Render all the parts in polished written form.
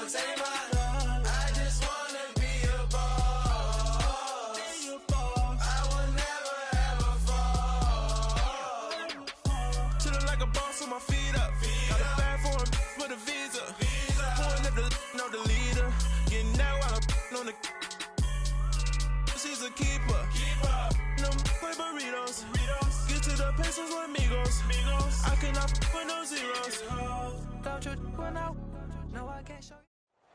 I just wanna be a boss. I will never ever fall. Chillin' like a boss with my feet up. Got a bag for him with a visa. Pulling up know the leader. Getting out while I'm on the. She's a keeper. No play burritos. Get to the pesos with amigos. I cannot with no zeros. Don't you know? No, I can't show you.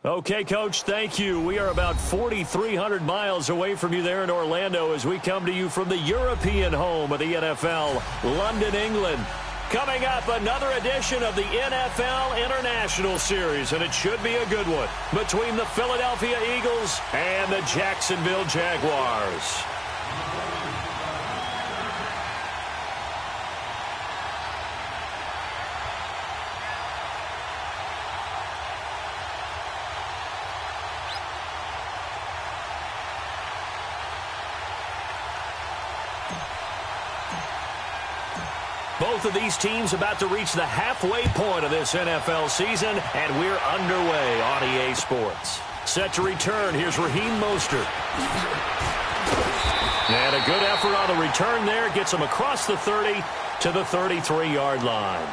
Okay, Coach, thank you. We are about 4,300 miles away from you there in Orlando as we come to you from the European home of the NFL, London, England. Coming up, another edition of the NFL International Series, and it should be a good one, between the Philadelphia Eagles and the Jacksonville Jaguars. Both of these teams about to reach the halfway point of this NFL season, and we're underway on EA Sports. Set to return, here's Raheem Mostert. And a good effort on the return there, gets him across the 30 to the 33-yard line.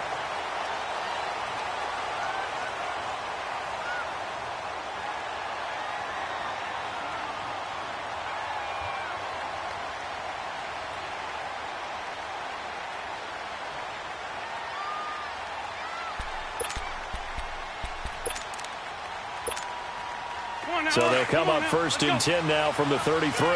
So they'll come up first and 10 now from the 33.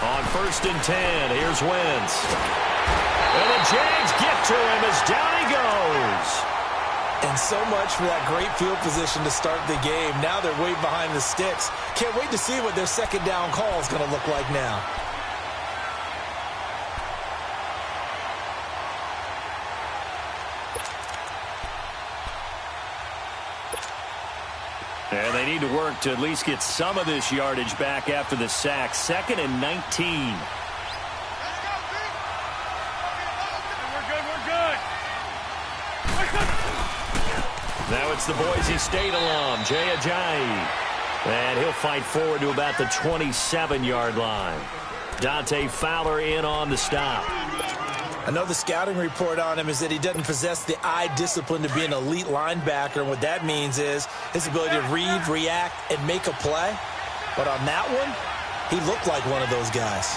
On first and 10, here's Wentz. And the Jags get to him as down he goes. And so much for that great field position to start the game. Now they're way behind the sticks. Can't wait to see what their second down call is going to look like now. And they need to work to at least get some of this yardage back after the sack. 2nd and 19. Now it's the Boise State alum, Jay Ajayi. And he'll fight forward to about the 27-yard line. Dante Fowler in on the stop. I know the scouting report on him is that he doesn't possess the eye discipline to be an elite linebacker. And what that means is his ability to read, react, and make a play. But on that one, he looked like one of those guys.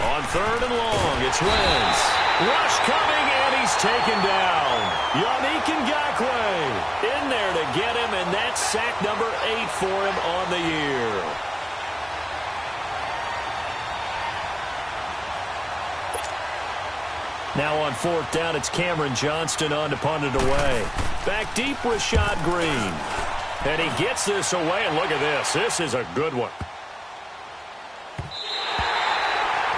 On 3rd and long, it's Wentz. Rush coming, and he's taken down. Yannick Ngakoue in there to get him, and that's sack number 8 for him on the year. Now on 4th down, it's Cameron Johnston on to punt it away. Back deep, Rashad Green. And he gets this away, and look at this. This is a good one.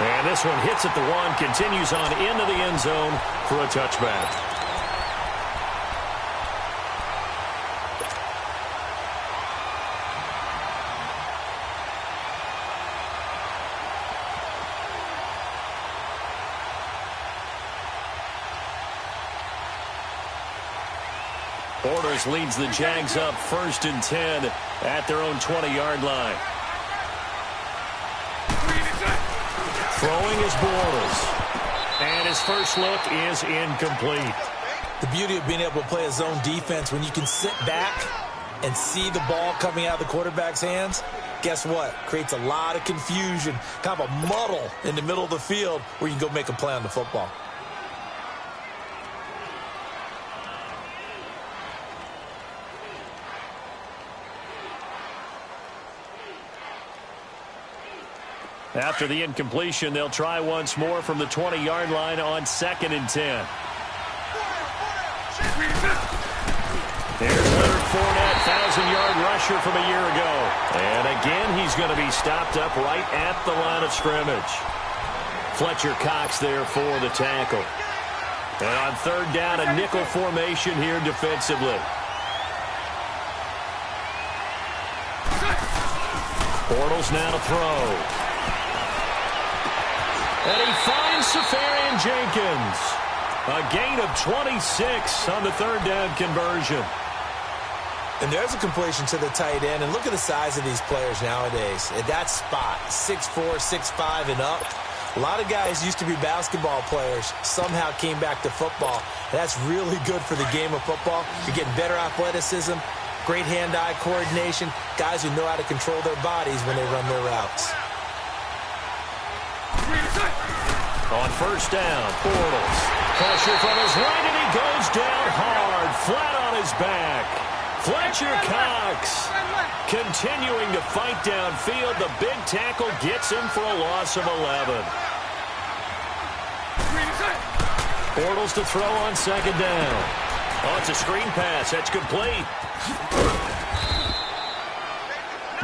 And this one hits at the 1, continues on into the end zone for a touchback. Borders leads the Jags up 1st and 10 at their own 20-yard line. Throwing is Bortles. And his first look is incomplete. The beauty of being able to play a zone defense when you can sit back and see the ball coming out of the quarterback's hands, guess what? Creates a lot of confusion, kind of a muddle in the middle of the field where you can go make a play on the football. After the incompletion, they'll try once more from the 20-yard line on 2nd and 10. Here's Leonard Fournette, 1,000 1,000-yard rusher from a year ago. And again, he's going to be stopped up right at the line of scrimmage. Fletcher Cox there for the tackle. And on third down, a nickel formation here defensively. Bortles now to throw. And he finds Safarian-Jenkins. A gain of 26 on the third down conversion. And there's a completion to the tight end. And look at the size of these players nowadays. At that spot, 6'4", 6'5", and up. A lot of guys used to be basketball players, somehow came back to football. That's really good for the game of football. You're getting better athleticism, great hand-eye coordination, guys who know how to control their bodies when they run their routes. On first down, Bortles. Pressure from his right, and he goes down hard, flat on his back. Fletcher Cox continuing to fight downfield. The big tackle gets him for a loss of 11. Bortles to throw on second down. Oh, it's a screen pass. That's complete.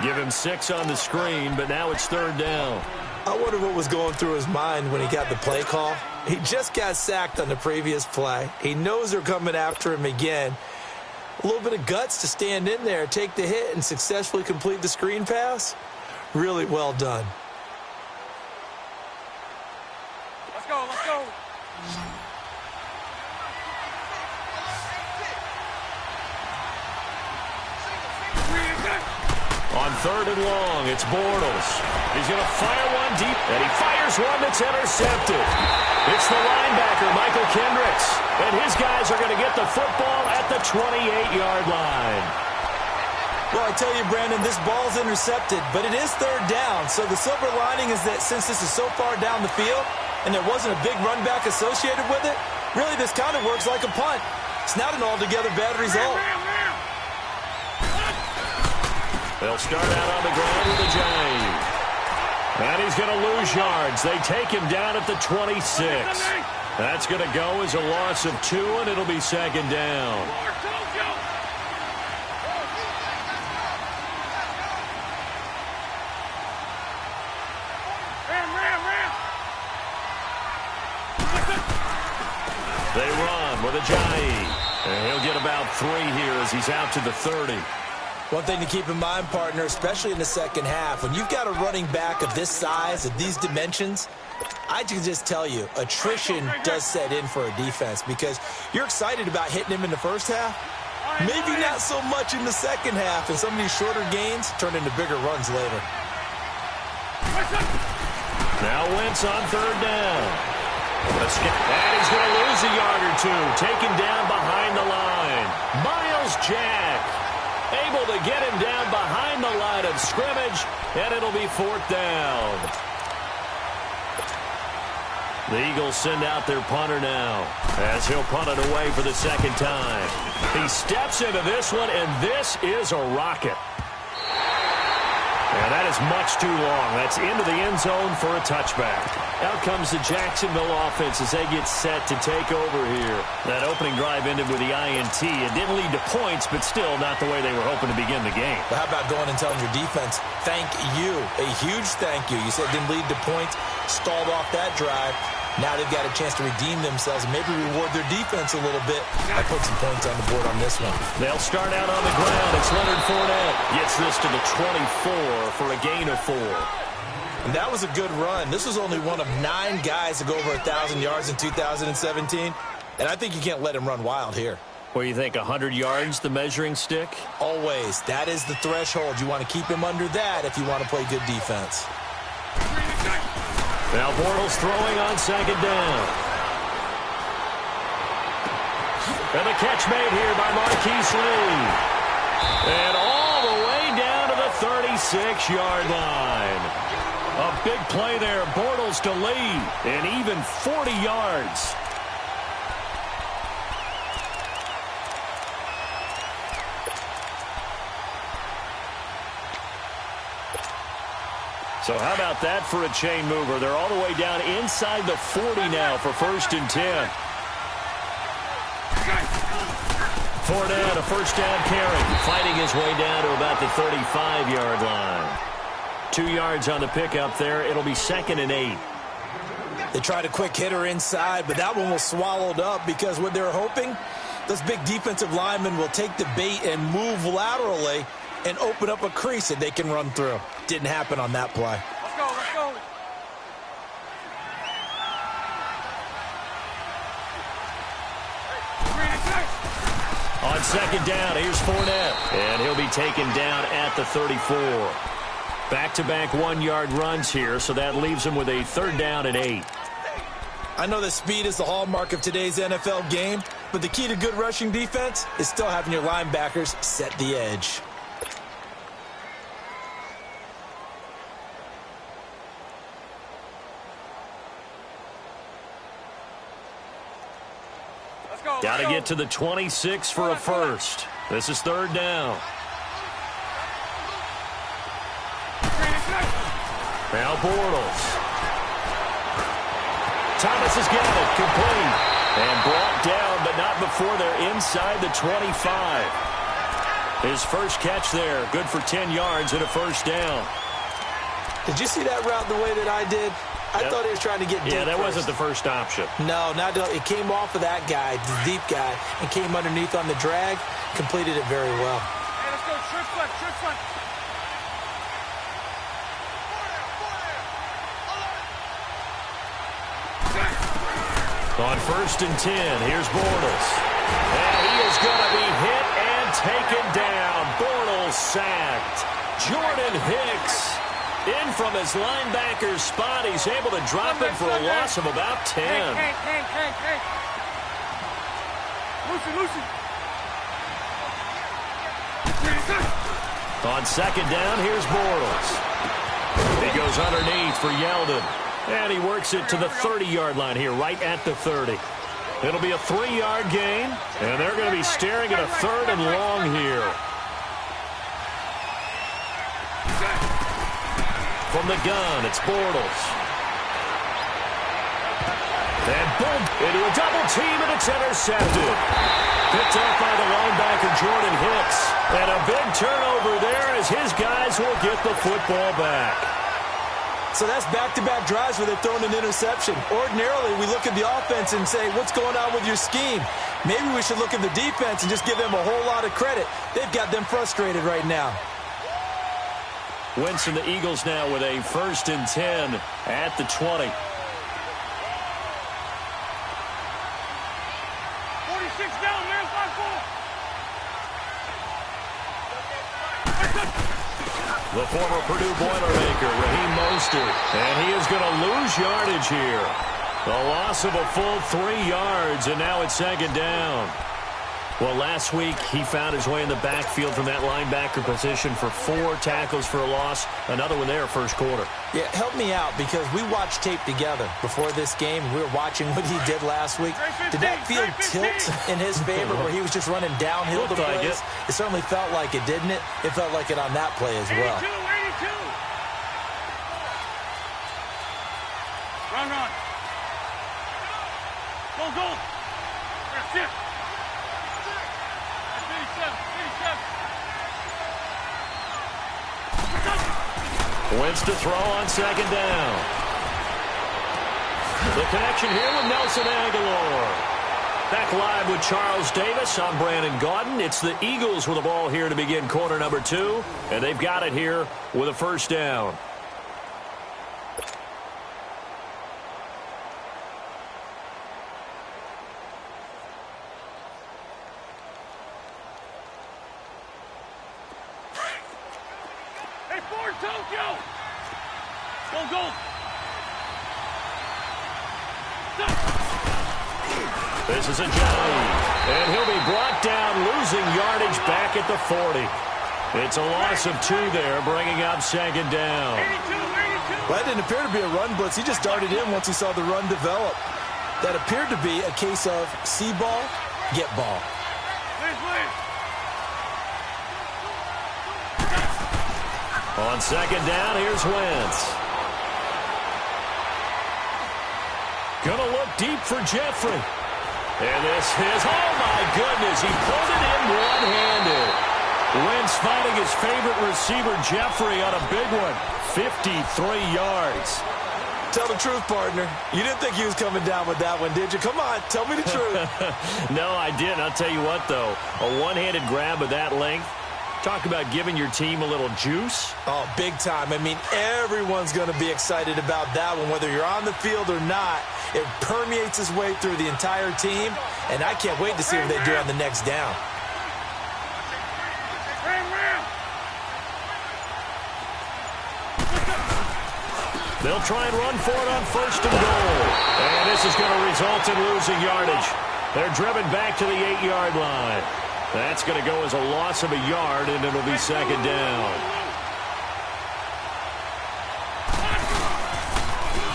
Give him 6 on the screen, but now it's third down. I wonder what was going through his mind when he got the play call. He just got sacked on the previous play. He knows they're coming after him again. A little bit of guts to stand in there, take the hit, and successfully complete the screen pass. Really well done. Let's go, let's go. On third and long, it's Bortles. He's going to fire one deep, and he fires one that's intercepted. It's the linebacker, Michael Kendricks, and his guys are going to get the football at the 28-yard line. Well, I tell you, Brandon, this ball's intercepted, but it is third down. So the silver lining is that since this is so far down the field and there wasn't a big run back associated with it, really this kind of works like a punt. It's not an altogether bad result. They'll start out on the ground with a jive. And he's going to lose yards. They take him down at the 26. That's going to go as a loss of 2, and it'll be second down. They run with a jive. And he'll get about 3 here as he's out to the 30. One thing to keep in mind, partner, especially in the second half, when you've got a running back of this size, of these dimensions, I can just tell you, attrition does set in for a defense because you're excited about hitting him in the first half. Maybe not so much in the second half, and some of these shorter gains turn into bigger runs later. Now Wentz on third down. And he's going to lose a yard or 2, taken down behind the line. Miles Jack able to get him down behind the line of scrimmage, and it'll be fourth down. The Eagles send out their punter now as he'll punt it away for the second time. He steps into this one, and this is a rocket. And that is much too long. That's into the end zone for a touchback. Out comes the Jacksonville offense as they get set to take over here. That opening drive ended with the INT. It didn't lead to points, but still not the way they were hoping to begin the game. But how about going and telling your defense, thank you, a huge thank you. You said it didn't lead to points, stalled off that drive. Now they've got a chance to redeem themselves and maybe reward their defense a little bit. I put some points on the board on this one. They'll start out on the ground. It's Leonard Fournette. Gets this to the 24 for a gain of 4. And that was a good run. This was only one of 9 guys to go over 1,000 yards in 2017. And I think you can't let him run wild here. What do you think, 100 yards, the measuring stick? Always. That is the threshold. You want to keep him under that if you want to play good defense. Now Bortles throwing on second down. And the catch made here by Marquise Lee. And all the way down to the 36-yard line. A big play there. Bortles to Lee. And even 40 yards. So how about that for a chain mover? They're all the way down inside the 40 now for 1st and 10. Fournette, a first down carry, fighting his way down to about the 35-yard line. 2 yards on the pickup there. It'll be 2nd and 8. They tried a quick hitter inside, but that one was swallowed up because what they're hoping, those big defensive linemen will take the bait and move laterally and open up a crease that they can run through. Didn't happen on that play. Let's go, let's go. On 2nd down, here's Fournette. And he'll be taken down at the 34. Back-to-back 1-yard runs here, so that leaves him with a 3rd down and 8. I know that speed is the hallmark of today's NFL game, but the key to good rushing defense is still having your linebackers set the edge. Got to get to the 26 for a first. This is 3rd down. Now Bortles. Thomas has got it, complete. And brought down, but not before they're inside the 25. His first catch there, good for 10 yards and a first down. Did you see that route the way that I did? I thought he was trying to get deep. Yeah, that wasn't the first option. No, not it came off of that guy, the deep guy, and came underneath on the drag. Completed it very well. Hey, let's go. Trick front, trick front. On 1st and 10, here's Bortles. And he is going to be hit and taken down. Bortles sacked. Jordan Hicks in from his linebacker's spot. He's able to drop it for a loss of about 10. Hey. Lucy. On 2nd down, here's Bortles. He goes underneath for Yeldon. And he works it to the 30-yard line here, right at the 30. It'll be a 3-yard gain, and they're going to be staring at a 3rd and long here. From the gun, it's Bortles. And boom, into a double team, and it's intercepted. Picked up by the linebacker, Jordan Hicks. And a big turnover there as his guys will get the football back. So that's back-to-back drives where they've thrown an interception. Ordinarily, we look at the offense and say, what's going on with your scheme? Maybe we should look at the defense and just give them a whole lot of credit. They've got them frustrated right now. Wentz and the Eagles now with a 1st and 10 at the 20. 46 down, man. 5-4. The former Purdue Boilermaker, Raheem Mostert, and he is going to lose yardage here. The loss of a full 3 yards, and now it's 2nd down. Well, last week he found his way in the backfield from that linebacker position for 4 tackles for a loss. Another one there, first quarter. Yeah, help me out because we watched tape together before this game. We were watching what he did last week. Did that field tilt in his favor where he was just running downhill to plays? It certainly felt like it, didn't it? It felt like it on that play as well. 82. Run. Go. That's it. 87. Wentz to throw on 2nd down. The connection here with Nelson Aguilar. Back live with Charles Davis. I'm Brandon Gaudin. It's the Eagles with the ball here to begin quarter number 2. And they've got it here with a 1st down. Hey, Ford, Tokyo! Go! This is a Johnny, and he'll be brought down, losing yardage back at the 40. It's a loss of 2 there, bringing up 2nd down. 82. Well, that didn't appear to be a run blitz. He just darted in once he saw the run develop. That appeared to be a case of see ball, get ball. On 2nd down, here's Wentz. Gonna look deep for Jeffrey. And this is, oh my goodness, he pulled it in one-handed. Wentz finding his favorite receiver, Jeffrey, on a big one. 53 yards. Tell the truth, partner. You didn't think he was coming down with that one, did you? Come on, tell me the truth. No, I didn't. I'll tell you what, though. A one-handed grab of that length. Talk about giving your team a little juice. Oh, big time. I mean, everyone's going to be excited about that one, whether you're on the field or not. It permeates its way through the entire team, and I can't wait to see what they do on the next down. They'll try and run for it on 1st and goal. And this is going to result in losing yardage. They're driven back to the 8-yard line. That's going to go as a loss of a yard, and it'll be 2nd down.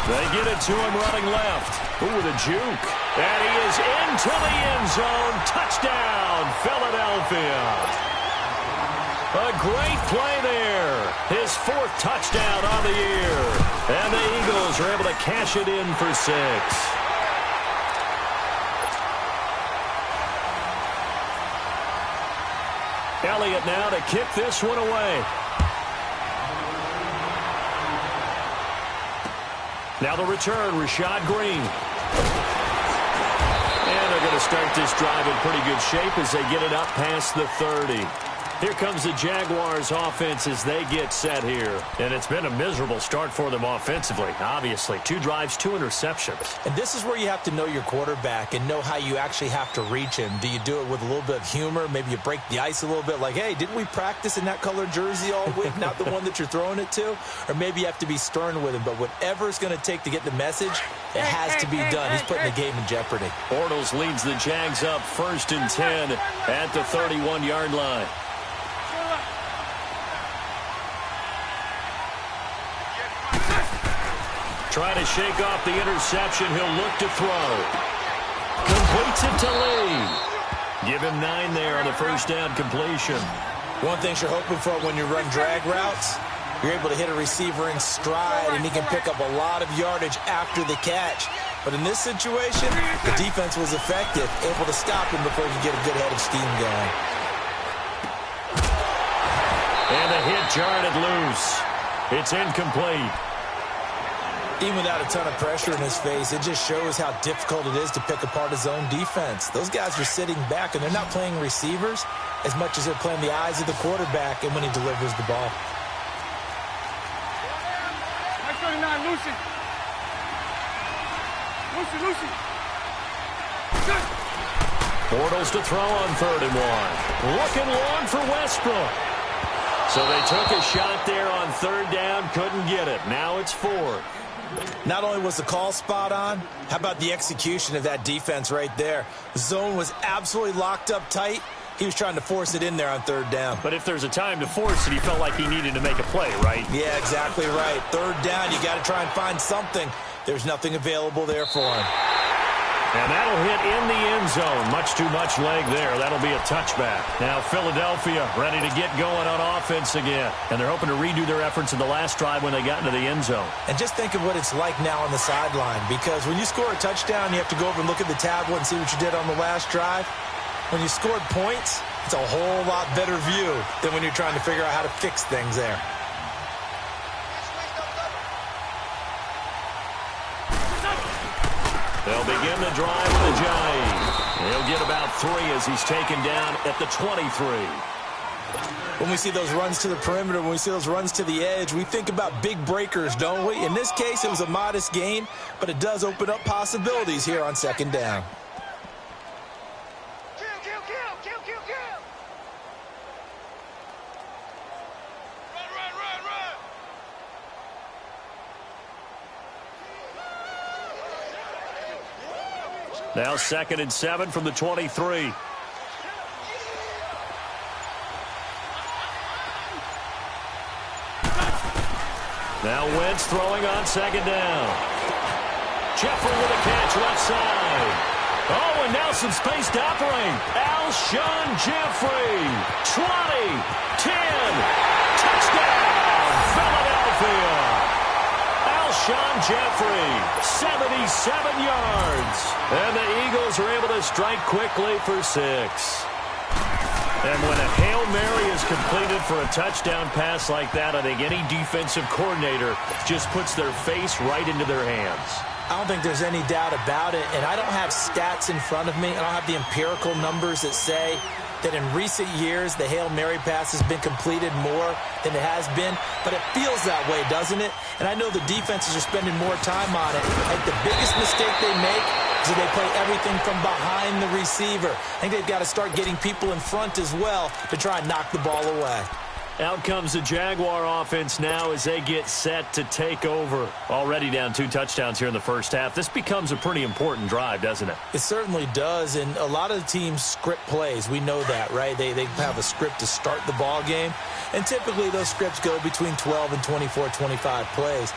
They get it to him running left. Ooh, with a juke. And he is into the end zone. Touchdown, Philadelphia. A great play there. His 4th touchdown on the year. And the Eagles are able to cash it in for 6. Elliott now to kick this one away. Now the return, Rashad Green. And they're going to start this drive in pretty good shape as they get it up past the 30. Here comes the Jaguars offense as they get set here. And it's been a miserable start for them offensively, obviously. 2 drives, 2 interceptions. And this is where you have to know your quarterback and know how you actually have to reach him. Do you do it with a little bit of humor? Maybe you break the ice a little bit like, hey, didn't we practice in that colored jersey all week, not the one that you're throwing it to? Or maybe you have to be stern with him. But whatever it's going to take to get the message, it has to be done. He's putting the game in jeopardy. Bortles leads the Jags up 1st and 10 at the 31-yard line. Trying to shake off the interception. He'll look to throw. Completes it to Lee. Give him 9 there on the 1st down completion. One thing you're hoping for when you run drag routes, you're able to hit a receiver in stride, and he can pick up a lot of yardage after the catch. But in this situation, the defense was effective, able to stop him before he could get a good head of steam going. And the hit jarred it loose. It's incomplete. Even without a ton of pressure in his face, it just shows how difficult it is to pick apart his own defense. Those guys are sitting back, and they're not playing receivers as much as they're playing the eyes of the quarterback and when he delivers the ball. 39, Lucy. Lucy. Bortles to throw on 3rd and 1. Looking long for Westbrook. So they took a shot there on 3rd down, couldn't get it. Now it's 4th. Not only was the call spot on, how about the execution of that defense right there? The zone was absolutely locked up tight. He was trying to force it in there on 3rd down. But if there's a time to force it, he felt like he needed to make a play, right? Yeah, exactly right. 3rd down, you got to try and find something. There's nothing available there for him. And that'll hit in the end zone. Much too much leg there. That'll be a touchback. Now Philadelphia ready to get going on offense again. And they're hoping to redo their efforts in the last drive when they got into the end zone. And just think of what it's like now on the sideline. Because when you score a touchdown, you have to go over and look at the tablet and see what you did on the last drive. When you scored points, it's a whole lot better view than when you're trying to figure out how to fix things there. They'll begin the drive with a jive. He'll get about 3 as he's taken down at the 23. When we see those runs to the perimeter, when we see those runs to the edge, we think about big breakers, don't we? In this case, it was a modest gain, but it does open up possibilities here on 2nd down. Now 2nd and 7 from the 23. Now Wentz throwing on 2nd down. Jeffrey with a catch left side. Oh, and now some space to operate. Alshon Jeffrey. 20, 10, touchdown, Philadelphia. Alshon Jeffrey, 77 yards. And the Eagles are able to strike quickly for 6. And when a Hail Mary is completed for a touchdown pass like that, I think any defensive coordinator just puts their face right into their hands. I don't think there's any doubt about it, and I don't have stats in front of me. I don't have the empirical numbers that say that in recent years the Hail Mary pass has been completed more than it has been, but it feels that way, doesn't it? And I know the defenses are spending more time on it. I think the biggest mistake they make is that they play everything from behind the receiver. I think they've got to start getting people in front as well to try and knock the ball away. Out comes the Jaguar offense now as they get set to take over. Already down 2 touchdowns here in the first half. This becomes a pretty important drive, doesn't it? It certainly does, and a lot of the teams script plays. We know that, right? They have a script to start the ball game, and typically those scripts go between 12 and 24, 25 plays.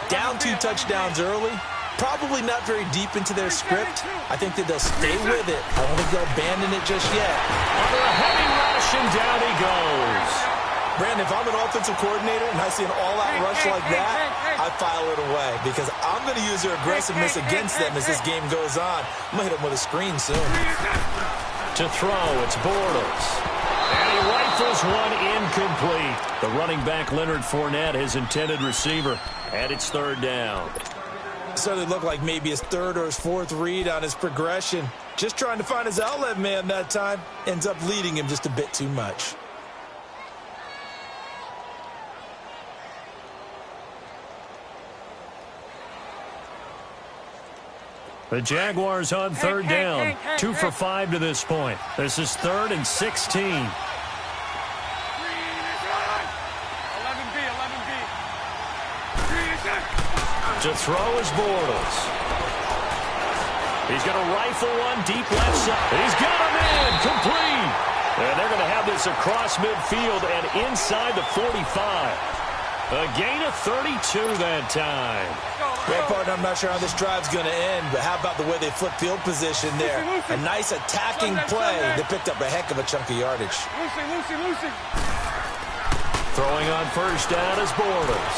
Down 2 touchdowns early, probably not very deep into their script. I think that they'll stay with it. I don't think they'll abandon it just yet. Under a heavy rush, and down he goes. Brandon, if I'm an offensive coordinator and I see an all-out rush like that, I file it away because I'm going to use their aggressiveness against them as this game goes on. I'm going to hit them with a screen soon. To throw, it's Bortles. And he rifles one incomplete. The running back, Leonard Fournette, his intended receiver. And it's 3rd down. Certainly looked like maybe his 3rd or his 4th read on his progression. Just trying to find his outlet man that time. Ends up leading him just a bit too much. The Jaguars on 3rd down. 2 for 5 to this point. This is 3rd and 16. 11B. To throw is Bortles. He's going to rifle one deep left side. He's got him in. Complete. And they're going to have this across midfield and inside the 45. A gain of 32 that time. Great partner, I'm not sure how this drive's going to end, but how about the way they flip field position there? A nice attacking play. They picked up a heck of a chunk of yardage. Lucy. Throwing on 1st down is Bortles.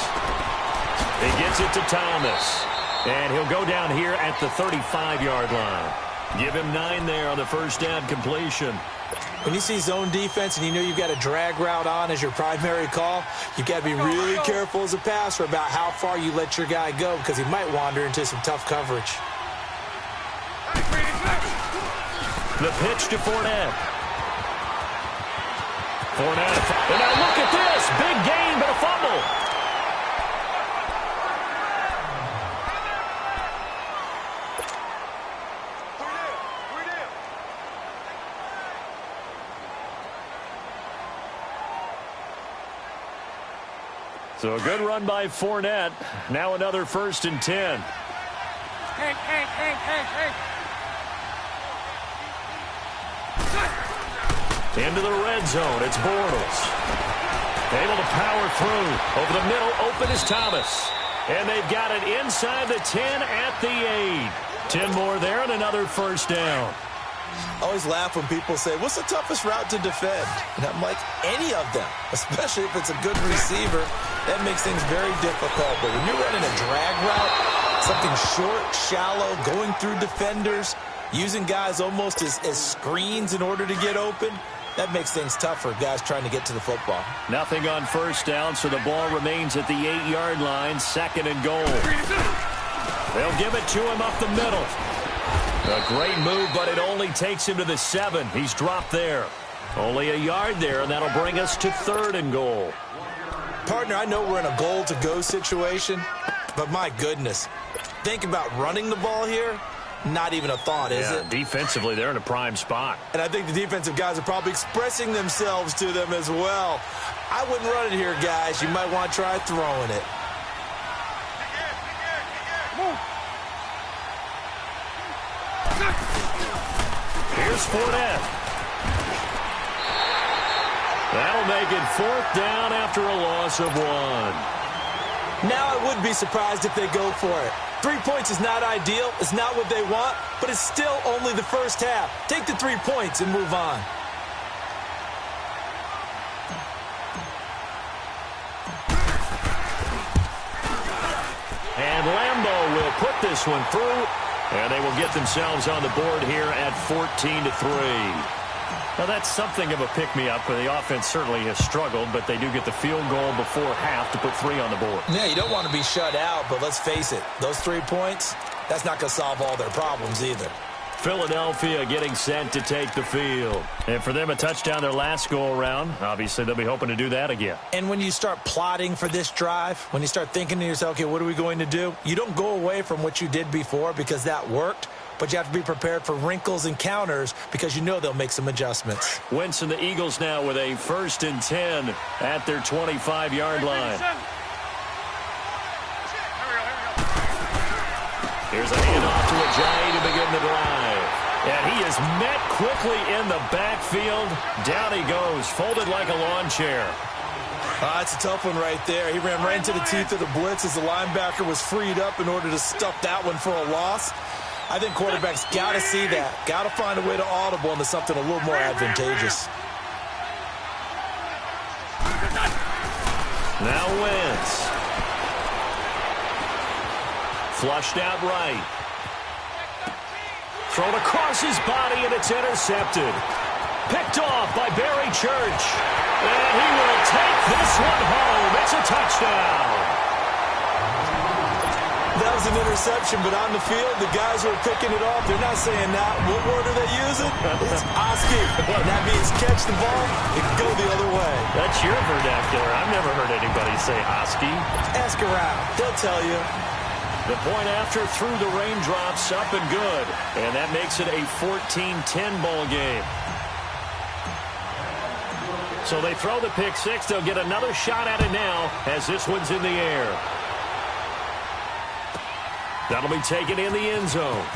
He gets it to Thomas. And he'll go down here at the 35-yard line. Give him 9 there on the 1st down completion. When you see zone defense and you know you've got a drag route on as your primary call, you've got to be really careful as a passer about how far you let your guy go because he might wander into some tough coverage. The pitch to Fournette. And now look at this. Big gain, but a fumble. So a good run by Fournette. Now another 1st and 10. Into the red zone. It's Bortles. Able to power through. Over the middle, open is Thomas. And they've got it inside the 10 at the 8. 10 more there and another 1st down. I always laugh when people say, what's the toughest route to defend? And I'm like, any of them, especially if it's a good receiver. That makes things very difficult. But when you're running a drag route, something short, shallow, going through defenders, using guys almost as screens in order to get open, that makes things tough for guys trying to get to the football. Nothing on 1st down, so the ball remains at the 8-yard line, 2nd and goal. They'll give it to him up the middle. A great move, but it only takes him to the 7. He's dropped there. Only a yard there, and that'll bring us to 3rd and goal. Partner, I know we're in a goal-to-go situation, but my goodness, think about running the ball here. Not even a thought, is it? Defensively, they're in a prime spot. And I think the defensive guys are probably expressing themselves to them as well. I wouldn't run it here, guys. You might want to try throwing it. Here's Fournette. That'll make it 4th down after a loss of 1. Now I would be surprised if they go for it. 3 points is not ideal. It's not what they want, but it's still only the first half. Take the 3 points and move on. And Lambeau will put this one through, and they will get themselves on the board here at 14-3. Now, that's something of a pick-me-up. The offense certainly has struggled, but they do get the field goal before half to put 3 on the board. Yeah, you don't want to be shut out, but let's face it, those 3 points, that's not going to solve all their problems either. Philadelphia getting set to take the field. And for them, a touchdown their last go-around. Obviously, they'll be hoping to do that again. And when you start plotting for this drive, when you start thinking to yourself, okay, what are we going to do? You don't go away from what you did before because that worked, but you have to be prepared for wrinkles and counters because you know they'll make some adjustments. Wentz and the Eagles now with a 1st and 10 at their 25-yard line. Here's a handoff to Ajayi to begin the drive. And he is met quickly in the backfield. Down he goes, folded like a lawn chair. That's a tough one right there. He ran right into the teeth of the blitz as the linebacker was freed up in order to stuff that one for a loss. I think quarterbacks got to see that. Got to find a way to audible into something a little more advantageous. Now Wentz. Flushed out right. Thrown across his body, and it's intercepted. Picked off by Barry Church. And he will take this one home. It's a touchdown. That was an interception, but on the field, the guys who are picking it off, they're not saying that. What word are they using? It's Oski. And that means catch the ball and go the other way. That's your vernacular. I've never heard anybody say Oski. Ask around. They'll tell you. The point after through the raindrops, up and good. And that makes it a 14-10 ball game. So they throw the pick six. They'll get another shot at it now as this one's in the air. That'll be taken in the end zone.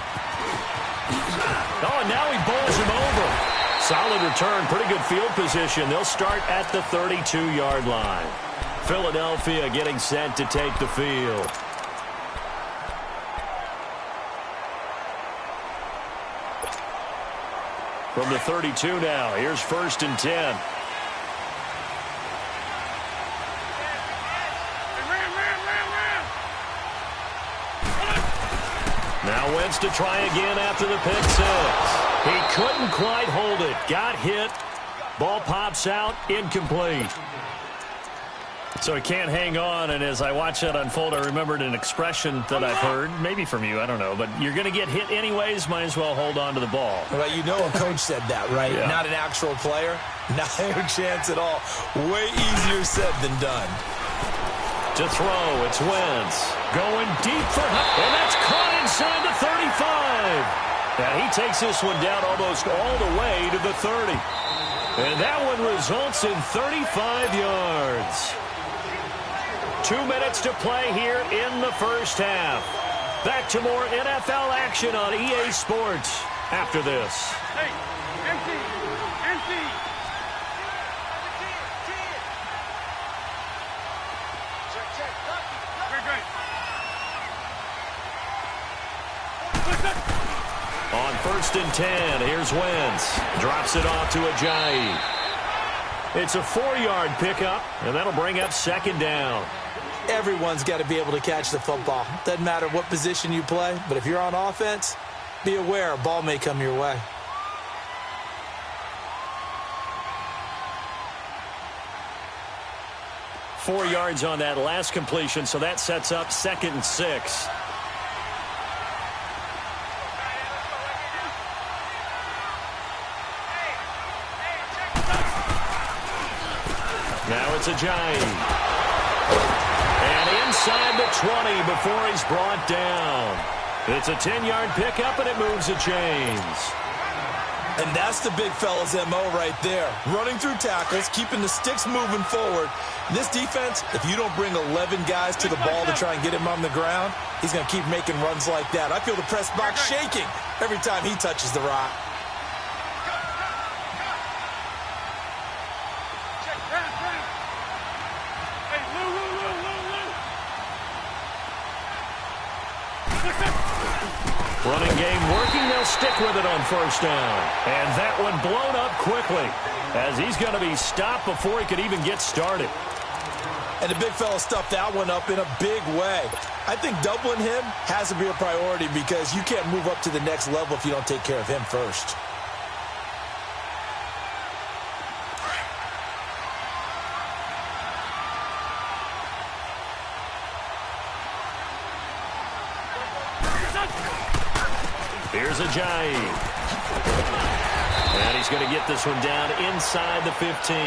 Oh, and now he bowls him over. Solid return, pretty good field position. They'll start at the 32-yard line. Philadelphia getting set to take the field. From the 32 now, here's 1st and 10. Now Wentz to try again after the pick six. He couldn't quite hold it. Got hit. Ball pops out. Incomplete. So he can't hang on, and as I watch that unfold, I remembered an expression that I've heard, maybe from you, I don't know, but you're going to get hit anyways, might as well hold on to the ball. Well, you know a coach said that, right? Yeah. Not an actual player. Not a chance at all. Way easier said than done. To throw, it's Wentz. Going deep for and that's caught inside the 35. And he takes this one down almost all the way to the 30. And that one results in 35 yards. 2 minutes to play here in the first half. Back to more NFL action on EA Sports after this. Hey, empty. On 1st and 10, here's Wentz. Drops it off to Ajayi. It's a 4-yard pickup, and that'll bring up 2nd down. Everyone's got to be able to catch the football. Doesn't matter what position you play, but if you're on offense, be aware a ball may come your way. Four yards on that last completion, so that sets up 2nd and 6. Now it's Ajayi. And inside the 20 before he's brought down. It's a 10-yard pickup, and it moves the chains. And that's the big fella's MO right there. Running through tackles, keeping the sticks moving forward. This defense, if you don't bring 11 guys to the ball to try and get him on the ground, he's going to keep making runs like that. I feel the press box shaking every time he touches the rock. Running game working. They'll stick with it on 1st down. And that one blown up quickly as he's going to be stopped before he could even get started. And the big fella stuffed that one up in a big way. I think doubling him has to be a priority because you can't move up to the next level if you don't take care of him first. Here's Ajayi. And he's going to get this one down inside the 15.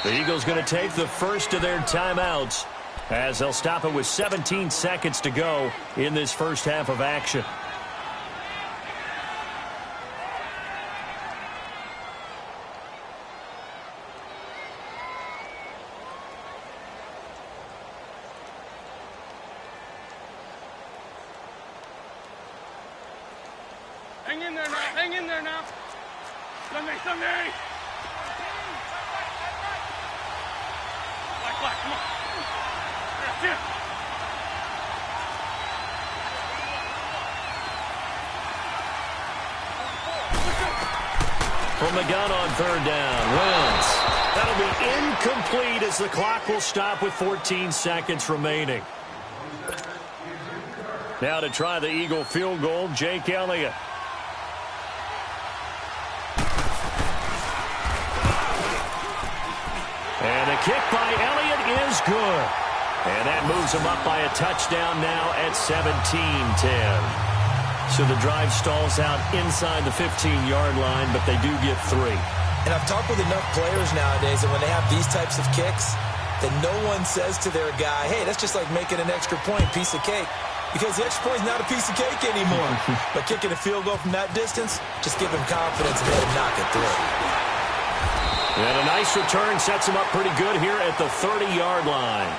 The Eagles going to take the first of their timeouts as they'll stop it with 17 seconds to go in this first half of action. Hang in there now. Hang in there now. Sunday, Sunday. Black, come on. That's it. From the gun on third down. Wins. That'll be incomplete as the clock will stop with 14 seconds remaining. Now to try the Eagle field goal, Jake Elliott. And the kick by Elliott is good. And that moves him up by a touchdown now at 17-10. So the drive stalls out inside the 15-yard line, but they do get 3. And I've talked with enough players nowadays that when they have these types of kicks, that no one says to their guy, hey, that's just like making an extra point, piece of cake. Because the extra point is not a piece of cake anymore. But kicking a field goal from that distance, just give him confidence and let him knock it through. And a nice return sets him up pretty good here at the 30-yard line.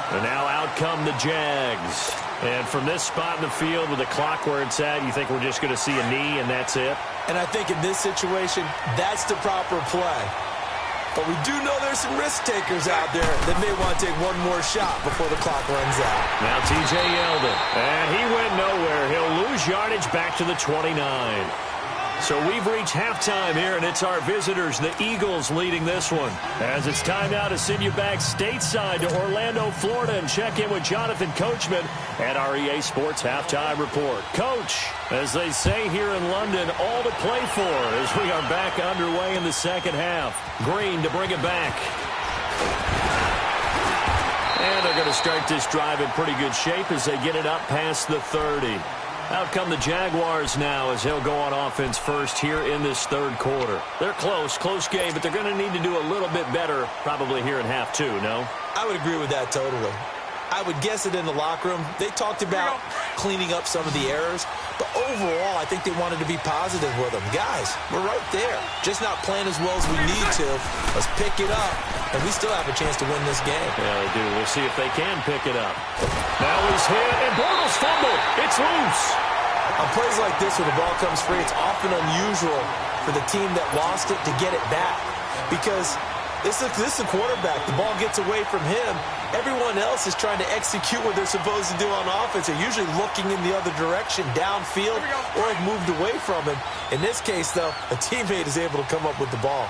And now out come the Jags. And from this spot in the field with the clock where it's at, you think we're just going to see a knee and that's it? And I think in this situation, that's the proper play. But we do know there's some risk takers out there that may want to take one more shot before the clock runs out. Now T.J. Yeldon. And he went nowhere. He'll lose yardage back to the 29. So we've reached halftime here, and it's our visitors, the Eagles, leading this one. As it's time now to send you back stateside to Orlando, Florida, and check in with Jonathan Coachman at our EA Sports Halftime Report. Coach, as they say here in London, all to play for as we are back underway in the second half. Green to bring it back. And they're going to start this drive in pretty good shape as they get it up past the 30. Out come the Jaguars now as they'll go on offense first here in this third quarter. They're close game, but they're going to need to do a little bit better probably here in half two, no? I would agree with that totally. I would guess that in the locker room, they talked about cleaning up some of the errors, but overall, I think they wanted to be positive with them. Guys, we're right there. Just not playing as well as we need to. Let's pick it up, and we still have a chance to win this game. Yeah, they do. We'll see if they can pick it up. Now he's hit, and Bortles fumbled. It's loose. On plays like this where the ball comes free, it's often unusual for the team that lost it to get it back because this is a quarterback. The ball gets away from him. Everyone else is trying to execute what they're supposed to do on offense. They're usually looking in the other direction, downfield, or have moved away from him. In this case, though, a teammate is able to come up with the ball.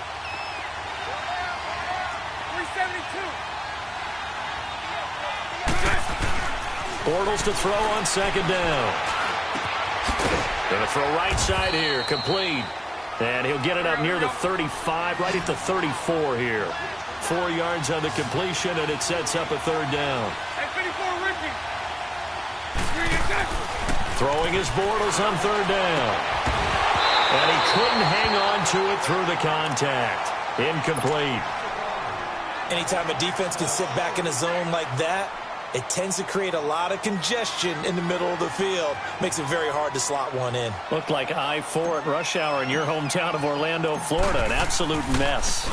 372. Bortles to throw on second down. Going to throw right side here, complete. And he'll get it up near the 35, right at the 34 here. 4 yards on the completion, and it sets up a third down. Throwing his Bortles on third down. And he couldn't hang on to it through the contact. Incomplete. Anytime a defense can sit back in a zone like that, it tends to create a lot of congestion in the middle of the field. Makes it very hard to slot one in. Looked like I-4 at rush hour in your hometown of Orlando, Florida. An absolute mess.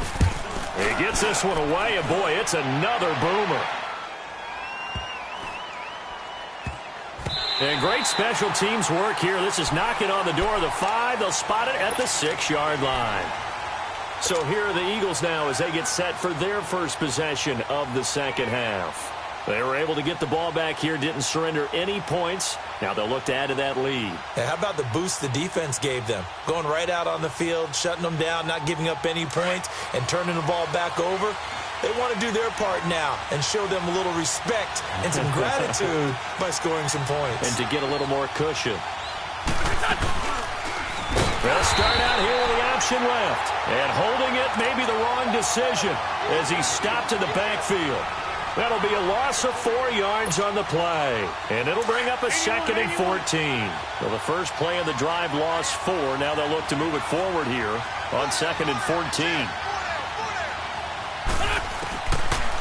He gets this one away, and boy, it's another boomer. And great special teams work here. This is knocking on the door of the 5. They'll spot it at the 6-yard line. So here are the Eagles now as they get set for their first possession of the second half. They were able to get the ball back here, didn't surrender any points. Now they'll look to add to that lead. Hey, how about the boost the defense gave them? Going right out on the field, shutting them down, not giving up any points, and turning the ball back over. They want to do their part now and show them a little respect and some gratitude by scoring some points. And to get a little more cushion. They'll start out here with the option left. And holding it may be the wrong decision as he stopped in the backfield. That'll be a loss of 4 yards on the play. And it'll bring up a 2nd and 14. Well, the first play of the drive lost 4. Now they'll look to move it forward here on 2nd and 14.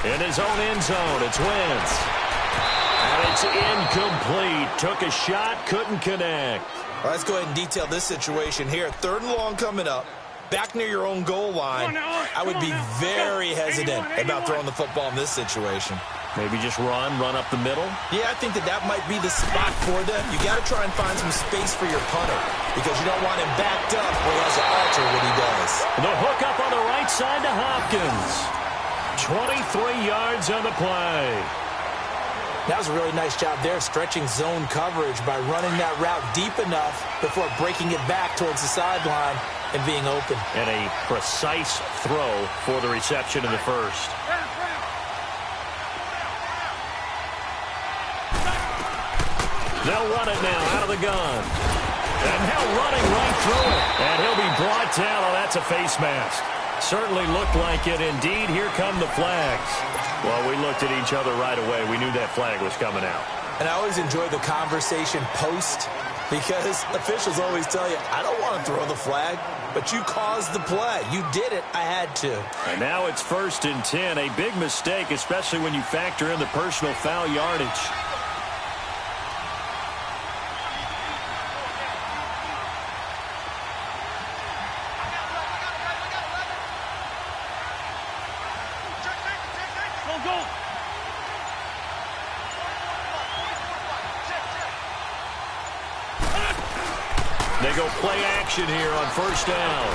In his own end zone, it's Wentz. And it's incomplete. Took a shot, couldn't connect. All right, let's go ahead and detail this situation here. 3rd and long coming up. Back near your own goal line. I would be very hesitant about throwing the football in this situation. Maybe just run up the middle? Yeah, I think that might be the spot for them. You got to try and find some space for your punter because you don't want him backed up where he has to alter what he does. The hook up on the right side to Hopkins. 23 yards on the play. That was a really nice job there, stretching zone coverage by running that route deep enough before breaking it back towards the sideline and being open. And a precise throw for the reception in the first. They'll run it now out of the gun. And now running right through it. And he'll be brought down. Oh, that's a face mask. Certainly looked like it. Indeed, here come the flags. Well, we looked at each other right away. We knew that flag was coming out. And I always enjoy the conversation post because officials always tell you, I don't want to throw the flag, but you caused the play. You did it. I had to. And now it's 1st and 10. A big mistake, especially when you factor in the personal foul yardage. They go play action here on 1st down.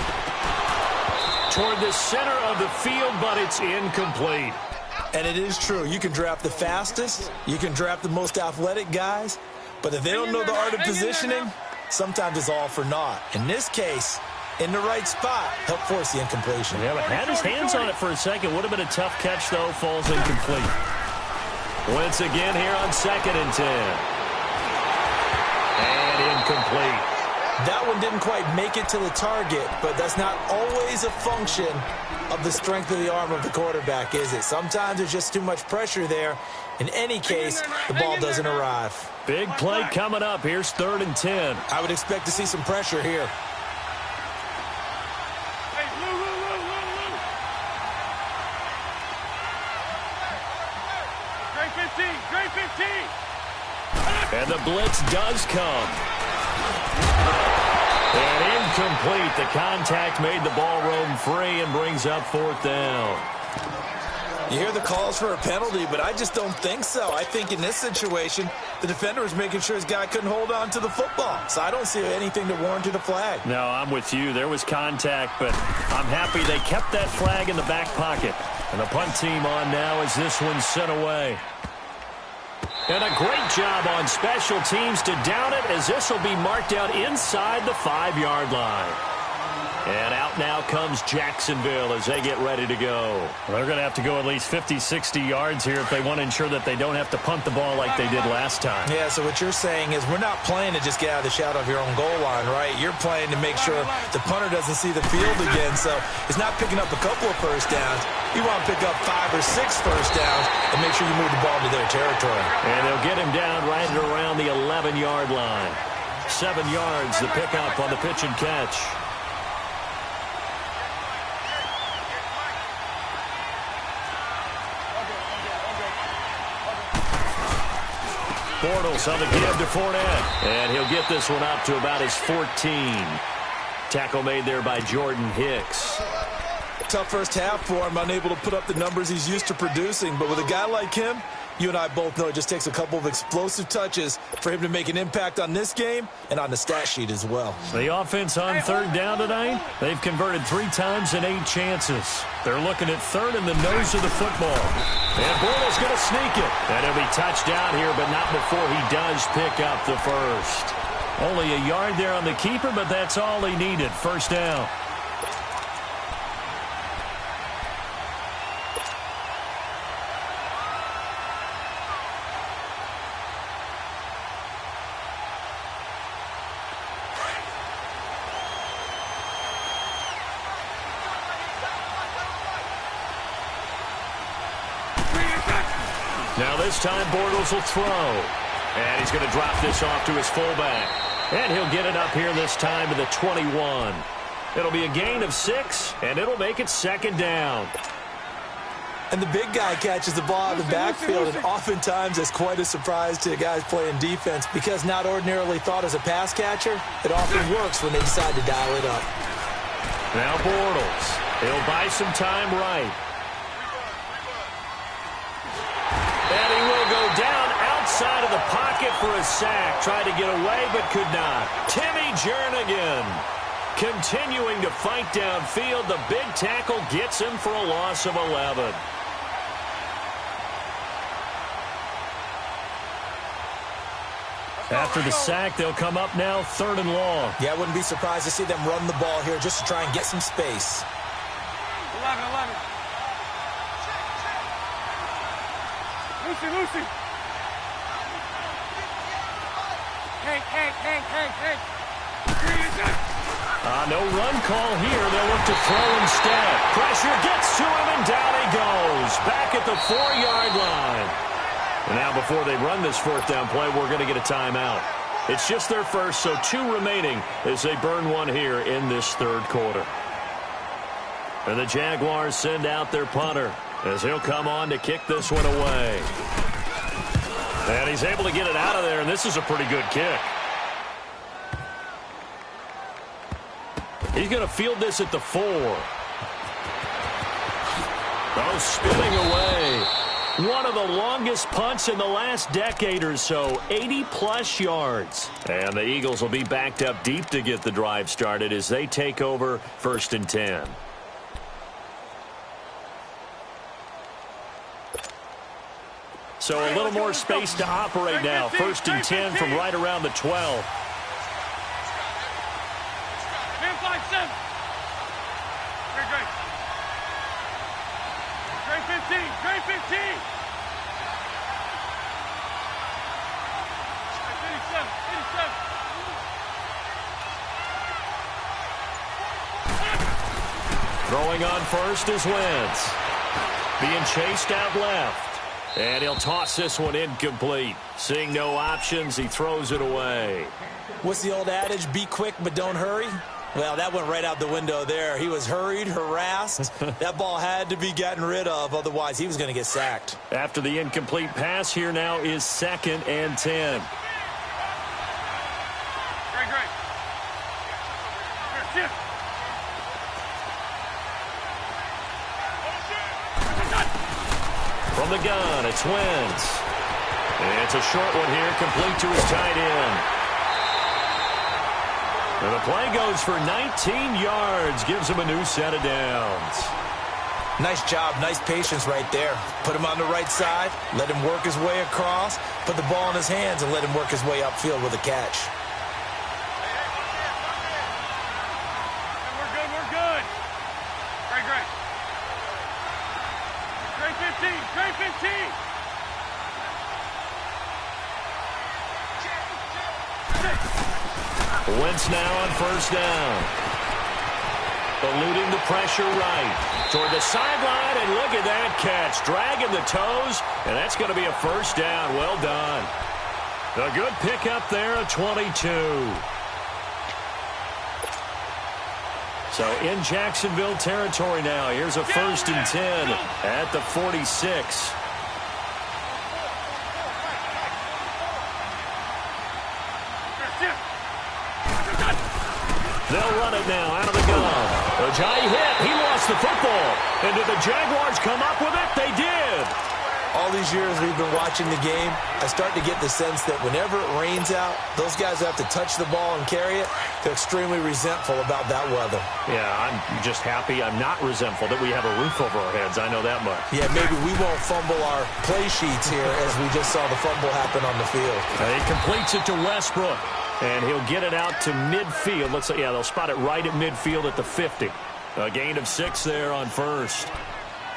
Toward the center of the field, but it's incomplete. And it is true. You can draft the fastest. You can draft the most athletic guys. But if they don't know the art of positioning, sometimes it's all for naught. In this case, in the right spot, helped force the incompletion. Yeah, but had his hands on it for a second. Would have been a tough catch, though. Falls incomplete. Wentz again here on 2nd and 10. And incomplete. That one didn't quite make it to the target, but that's not always a function of the strength of the arm of the quarterback, is it? Sometimes there's just too much pressure there. In any case, the ball doesn't arrive. Big play coming up. Here's 3rd and 10. I would expect to see some pressure here. Great 15. And the blitz does come. And incomplete. The contact made the ball roam free and brings up 4th down. You hear the calls for a penalty, but I just don't think so. I think in this situation, the defender was making sure his guy couldn't hold on to the football. So I don't see anything that warranted a flag. No, I'm with you. There was contact, but I'm happy they kept that flag in the back pocket. And the punt team on now as this one's sent away. And a great job on special teams to down it as this will be marked out inside the 5-yard line. And out now comes Jacksonville as they get ready to go. They're going to have to go at least 50, 60 yards here if they want to ensure that they don't have to punt the ball like they did last time. Yeah, so what you're saying is we're not playing to just get out of the shadow of your own goal line, right? You're playing to make sure the punter doesn't see the field again. So it's not picking up a couple of first downs. You want to pick up 5 or 6 first downs and make sure you move the ball to their territory. And they'll get him down right at around the 11-yard line. 7 yards the pickup on the pitch and catch. Bortles on the give to Fournette. And he'll get this one up to about his 14. Tackle made there by Jordan Hicks. Tough first half for him, unable to put up the numbers he's used to producing. But with a guy like him, you and I both know it just takes a couple of explosive touches for him to make an impact on this game and on the stat sheet as well. The offense on 3rd down tonight, they've converted 3 times in 8 chances. They're looking at 3rd in the nose of the football. And Bortles going to sneak it. And he'll be touched out here, but not before he does pick up the first. Only a yard there on the keeper, but that's all he needed. 1st down. Now this time Bortles will throw. And he's going to drop this off to his fullback. And he'll get it up here this time to the 21. It'll be a gain of 6, and it'll make it 2nd down. And the big guy catches the ball out of the backfield, and oftentimes that's quite a surprise to the guys playing defense because not ordinarily thought as a pass catcher, it often works when they decide to dial it up. Now Bortles. He'll buy some time right. And he will go down outside of the pocket for a sack. Tried to get away but could not. Timmy Jernigan continuing to fight downfield. The big tackle gets him for a loss of 11. After the sack, they'll come up now 3rd and long. Yeah, I wouldn't be surprised to see them run the ball here just to try and get some space. 11. Lucy. Hank. No run call here. They'll look to throw instead. Pressure gets to him, and down he goes. Back at the 4-yard line. And now before they run this 4th down play, we're going to get a timeout. It's just their first, so 2 remaining as they burn one here in this 3rd quarter. And the Jaguars send out their punter as he'll come on to kick this one away. And he's able to get it out of there, and this is a pretty good kick. He's going to field this at the 4. Oh, spinning away. One of the longest punts in the last decade or so, 80-plus yards. And the Eagles will be backed up deep to get the drive started as they take over 1st and 10. So a little more space to operate now. 1st and 10 from right around the 12. Man 5-7. Great 15. Throwing on first is Wentz. Being chased out left. And he'll toss this one incomplete. Seeing no options, he throws it away. What's the old adage? Be quick, but don't hurry. Well, that went right out the window there. He was hurried, harassed. That ball had to be gotten rid of, otherwise he was going to get sacked. After the incomplete pass, here now is 2nd and 10. Great. Here, From the gun, it's Wentz. And it's a short one here, complete to his tight end. And the play goes for 19 yards, gives him a new set of downs. Nice job, nice patience right there. Put him on the right side, let him work his way across, put the ball in his hands, and let him work his way upfield with a catch. We're good. Great. Great 15. Wentz now on 1st down. Eluding the pressure right. Toward the sideline, and look at that catch. Dragging the toes, and that's going to be a 1st down. Well done. A good pickup there, a 22. So in Jacksonville territory now. Here's a 1st and 10 at the 46. They'll run it now out of the gun. Ajayi hit. He lost the football. And did the Jaguars come up with it? They did. All these years we've been watching the game, I start to get the sense that whenever it rains out, those guys who have to touch the ball and carry it, they're extremely resentful about that weather. Yeah, I'm just happy I'm not resentful that we have a roof over our heads. I know that much. Yeah, maybe we won't fumble our play sheets here as we just saw the fumble happen on the field. He completes it to Westbrook, and he'll get it out to midfield. Looks like, yeah, they'll spot it right at midfield at the 50. A gain of 6 there on 1st.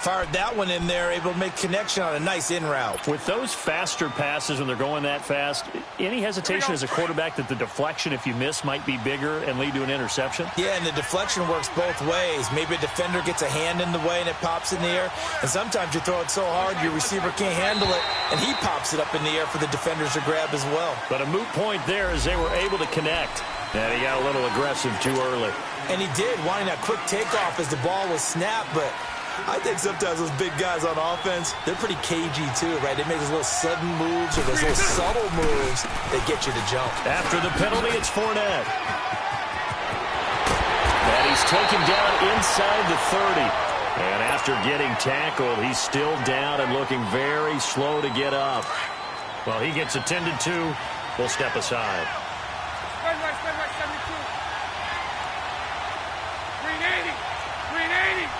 Fired that one in there, able to make connection on a nice in route. With those faster passes when they're going that fast, any hesitation as a quarterback that the deflection, if you miss, might be bigger and lead to an interception? Yeah, and the deflection works both ways. Maybe a defender gets a hand in the way and it pops in the air. And sometimes you throw it so hard your receiver can't handle it, and he pops it up in the air for the defenders to grab as well. But a moot point there as they were able to connect. And he got a little aggressive too early. And he did, wanting that quick takeoff as the ball was snapped, but I think sometimes those big guys on offense, they're pretty cagey too, right? They make those little sudden moves or those little subtle moves that get you to jump. After the penalty, it's Fournette. And he's taken down inside the 30. And after getting tackled, he's still down and looking very slow to get up. Well, he gets attended to. We'll step aside. Spread right, 72. 380. 380.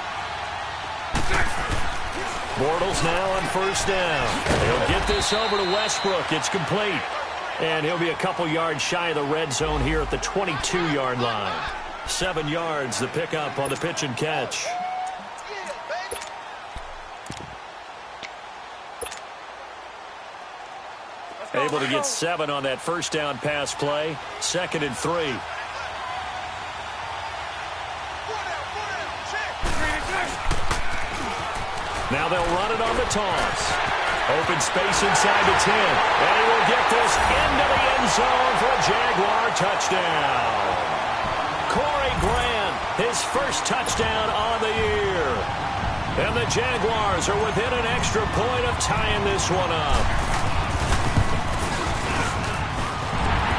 Bortles now on first down. He'll get this over to Westbrook. It's complete. And he'll be a couple yards shy of the red zone here at the 22-yard line. 7 yards, the pickup on the pitch and catch. Able to get 7 on that first down pass play. 2nd and 3. Now they'll run it on the toss. Open space inside the 10. And he will get this into the end zone for a Jaguar touchdown. Corey Grant, his first touchdown on the year. And the Jaguars are within an extra point of tying this one up.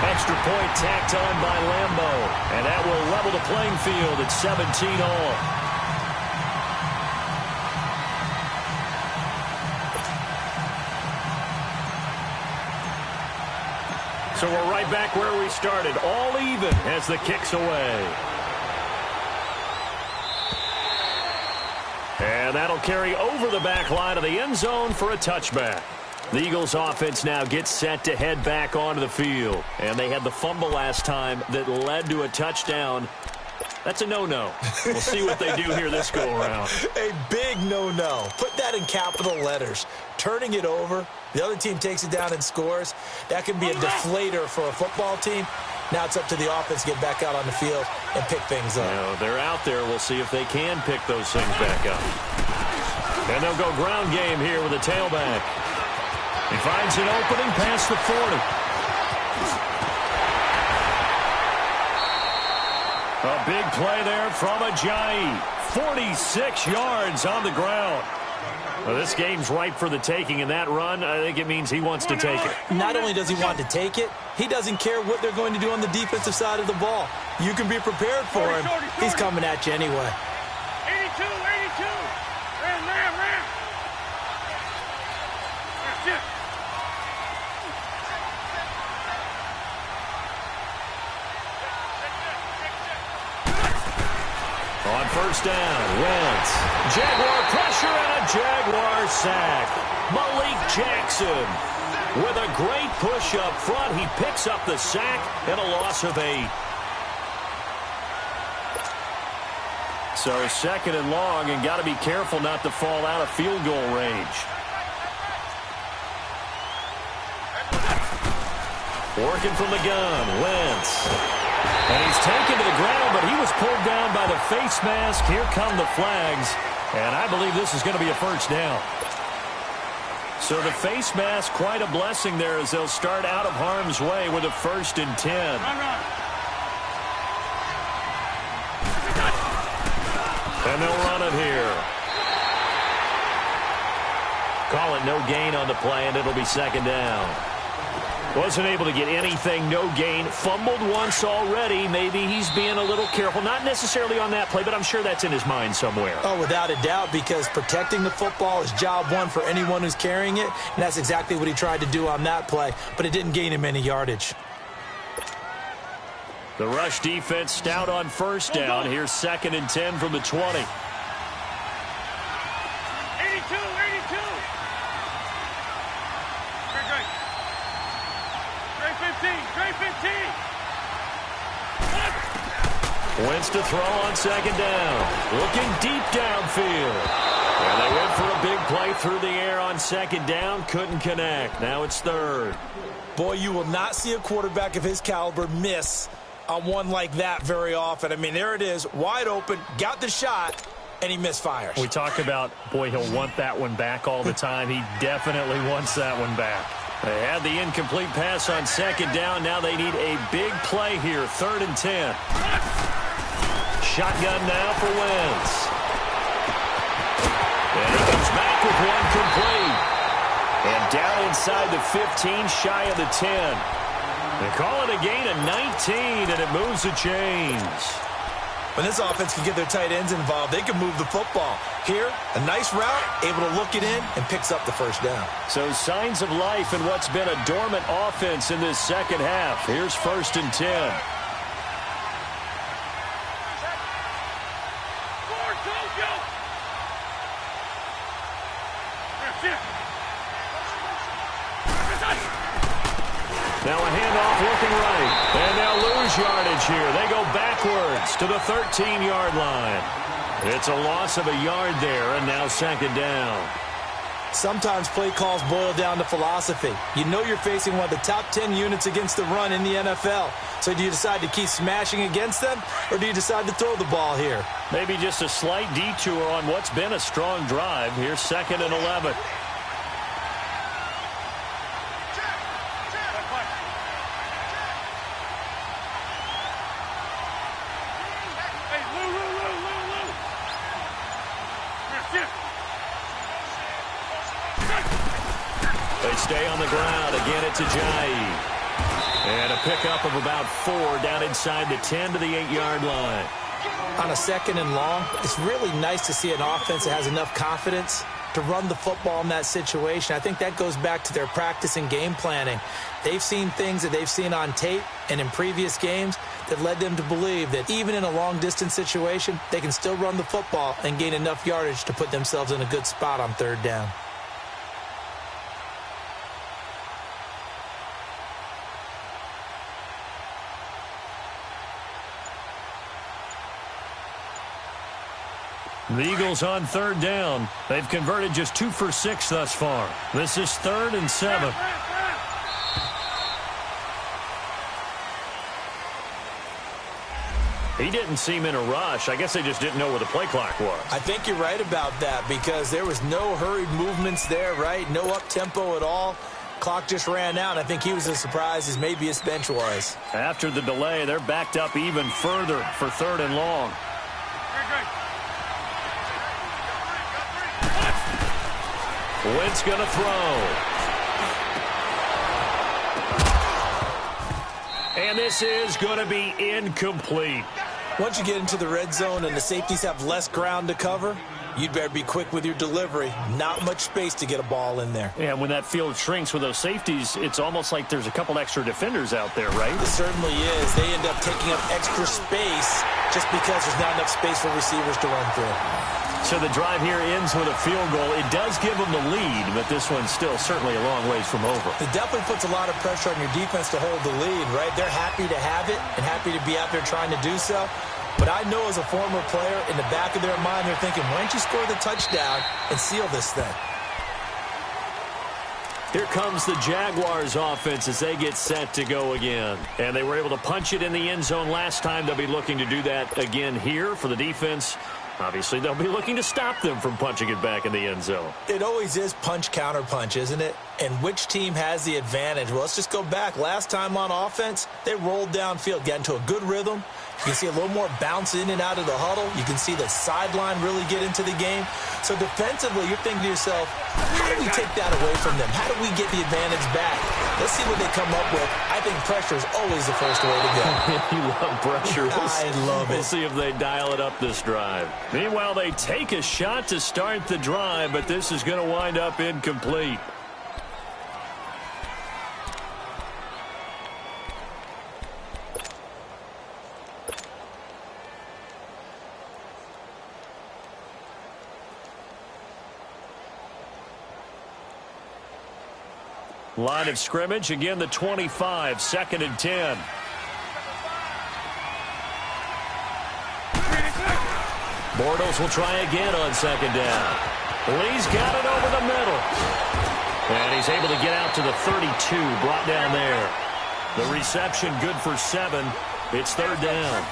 Extra point tacked on by Lambo. And that will level the playing field at 17 all. So we're right back where we started, all even as the kick's away. And that'll carry over the back line of the end zone for a touchback. The Eagles offense now gets set to head back onto the field. And they had the fumble last time that led to a touchdown. That's a no-no. We'll see what they do here this go-around. A big no-no. Put that in capital letters. Turning it over, the other team takes it down and scores. That can be a deflator for a football team. Now it's up to the offense to get back out on the field and pick things up. You know, they're out there. We'll see if they can pick those things back up. And they'll go ground game here with a tailback. He finds an opening past the 40. A big play there from Ajayi. 46 yards on the ground. Well, this game's ripe for the taking, and that run, I think it means he wants to take it. Not only does he want to take it, he doesn't care what they're going to do on the defensive side of the ball. You can be prepared for him. He's coming at you anyway. 82, 82. Ram. That's it. On first down, Wentz. Jaguar pressure and a Jaguar sack. Malik Jackson with a great push up front. He picks up the sack and a loss of 8. So 2nd and long, and got to be careful not to fall out of field goal range. Working from the gun, Wentz. And he's taken to the ground, but he was pulled down by the face mask. Here come the flags, and I believe this is going to be a first down. So the face mask, quite a blessing there as they'll start out of harm's way with a 1st and 10. And they'll run it here. Call it no gain on the play, and it'll be 2nd down. Wasn't able to get anything, no gain. Fumbled once already. Maybe he's being a little careful. Not necessarily on that play, but I'm sure that's in his mind somewhere. Oh, without a doubt, because protecting the football is job one for anyone who's carrying it, and that's exactly what he tried to do on that play, but it didn't gain him any yardage. The rush defense stout on first down. Here's 2nd and 10 from the 20. 82. Great 15. Wentz to throw on 2nd down. Looking deep downfield. And they went for a big play through the air on second down. Couldn't connect. Now it's third. Boy, you will not see a quarterback of his caliber miss on one like that very often. I mean, there it is, wide open, got the shot, and he misfires. We talk about, boy, he'll want that one back all the time. He definitely wants that one back. They had the incomplete pass on second down. Now they need a big play here, 3rd and 10. Shotgun now for Wentz. And he comes back with one complete. And down inside the 15, shy of the 10. They call it a gain of 19, and it moves the chains. When this offense can get their tight ends involved, they can move the football. Here, a nice route, able to look it in, and picks up the first down. So signs of life in what's been a dormant offense in this second half. Here's 1st and 10. Now a handoff looking right. And they'll lose yardage here. They go backwards to the 13-yard line. It's a loss of a yard there, and now 2nd down. Sometimes play calls boil down to philosophy. You know you're facing one of the top 10 units against the run in the NFL. So do you decide to keep smashing against them, or do you decide to throw the ball here? Maybe just a slight detour on what's been a strong drive. Here's 2nd and 11. They stay on the ground. Again, it's Ajayi. And a pickup of about 4 down inside the 10 to the 8-yard line. On a 2nd and long, it's really nice to see an offense that has enough confidence to run the football in that situation. I think that goes back to their practice and game planning. They've seen things that they've seen on tape and in previous games that led them to believe that even in a long-distance situation, they can still run the football and gain enough yardage to put themselves in a good spot on 3rd down. The Eagles on 3rd down. They've converted just 2 for 6 thus far. This is 3rd and 7. He didn't seem in a rush. I guess they just didn't know where the play clock was. I think you're right about that because there was no hurried movements there, right? No up-tempo at all. Clock just ran out. I think he was as surprised as maybe his bench was. After the delay, they're backed up even further for 3rd and long. Wentz going to throw. And this is going to be incomplete. Once you get into the red zone and the safeties have less ground to cover, you'd better be quick with your delivery. Not much space to get a ball in there. Yeah, when that field shrinks with those safeties, it's almost like there's a couple extra defenders out there, right? It certainly is. They end up taking up extra space just because there's not enough space for receivers to run through. So the drive here ends with a field goal. It does give them the lead, but this one's still certainly a long ways from over. It definitely puts a lot of pressure on your defense to hold the lead, right? They're happy to have it and happy to be out there trying to do so. But I know as a former player, in the back of their mind, they're thinking, why don't you score the touchdown and seal this thing? Here comes the Jaguars offense as they get set to go again. And they were able to punch it in the end zone last time. They'll be looking to do that again here for the defense. Obviously, they'll be looking to stop them from punching it back in the end zone. It always is punch, counter punch, isn't it? And which team has the advantage? Well, let's just go back. Last time on offense, they rolled downfield, got into a good rhythm. You can see a little more bounce in and out of the huddle. You can see the sideline really get into the game. So defensively, you're thinking to yourself, how do we take that away from them? How do we get the advantage back? Let's see what they come up with. I think pressure is always the first way to go. You love pressure. I love it. We'll see if they dial it up this drive. Meanwhile, they take a shot to start the drive, but this is going to wind up incomplete. Line of scrimmage, again the 25, 2nd and 10. Bortles will try again on 2nd down. Lee's got it over the middle. And he's able to get out to the 32, brought down there. The reception good for 7. It's third down.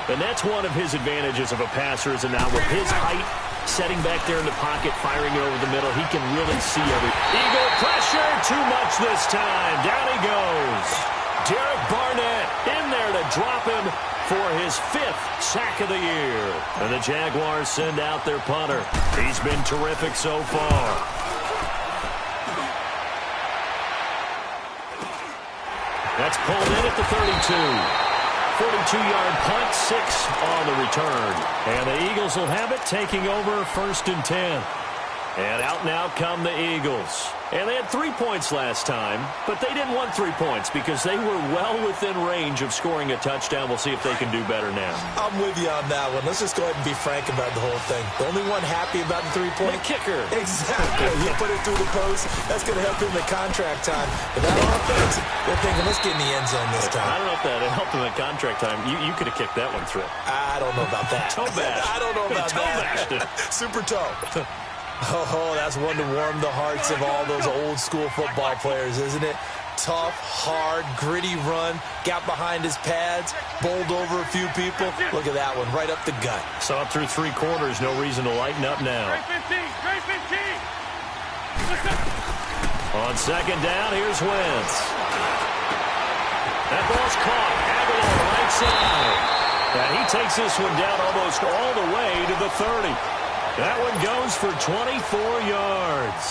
And that's one of his advantages of a passer, is now with his height, setting back there in the pocket, firing it over the middle, he can really see everything. Eagle pressure, too much this time. Down he goes. Derek Barnett in there to drop him for his 5th sack of the year. And the Jaguars send out their punter. He's been terrific so far. That's pulled in at the 32. 42-yard punt, 6 on the return. And the Eagles will have it, taking over 1st and 10. And out now come the Eagles. And they had 3 points last time, but they didn't want 3 points because they were well within range of scoring a touchdown. We'll see if they can do better now. I'm with you on that one. Let's just go ahead and be frank about the whole thing. The only one happy about the 3-point? The kicker. Exactly. He put it through the post. That's going to help him in the contract time. But that offense, they're thinking, let's get in the end zone this time. I don't know if that helped him in contract time. You could have kicked that one through. I don't know about that. Toe bash. I don't know about that. Super toe. Oh, that's one to warm the hearts of all those old-school football players, isn't it? Tough, hard, gritty run, got behind his pads, bowled over a few people. Look at that one, right up the gut. Saw it through 3 quarters, no reason to lighten up now. On 2nd down, here's Wentz. That ball's caught. Aguilar right side. And he takes this one down almost all the way to the 30. That one goes for 24 yards.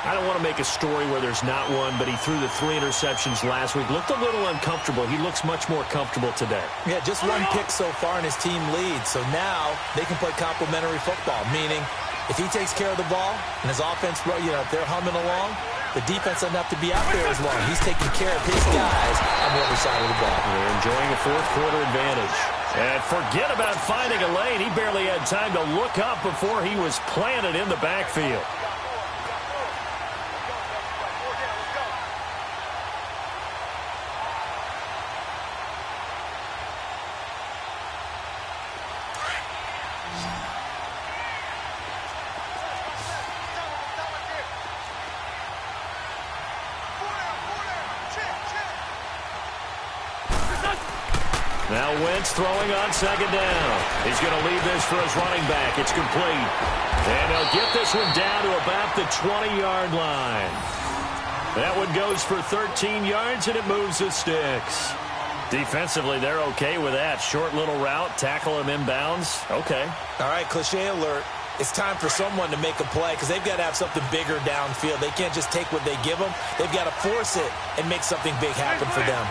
I don't want to make a story where there's not one, but he threw the 3 interceptions last week. Looked a little uncomfortable. He looks much more comfortable today. Yeah, just 1 pick so far and his team leads. So now they can play complementary football, meaning if he takes care of the ball and his offense, if they're humming along, the defense doesn't have to be out there as long. He's taking care of his guys on the other side of the ball. They're enjoying a 4th quarter advantage. And forget about finding a lane. He barely had time to look up before he was planted in the backfield. Now Wentz throwing on 2nd down. He's going to lead this for his running back. It's complete. And he'll get this one down to about the 20-yard line. That one goes for 13 yards, and it moves the sticks. Defensively, they're okay with that. Short little route, tackle him inbounds. Okay. All right, cliche alert. It's time for someone to make a play because they've got to have something bigger downfield. They can't just take what they give them. They've got to force it and make something big happen for them.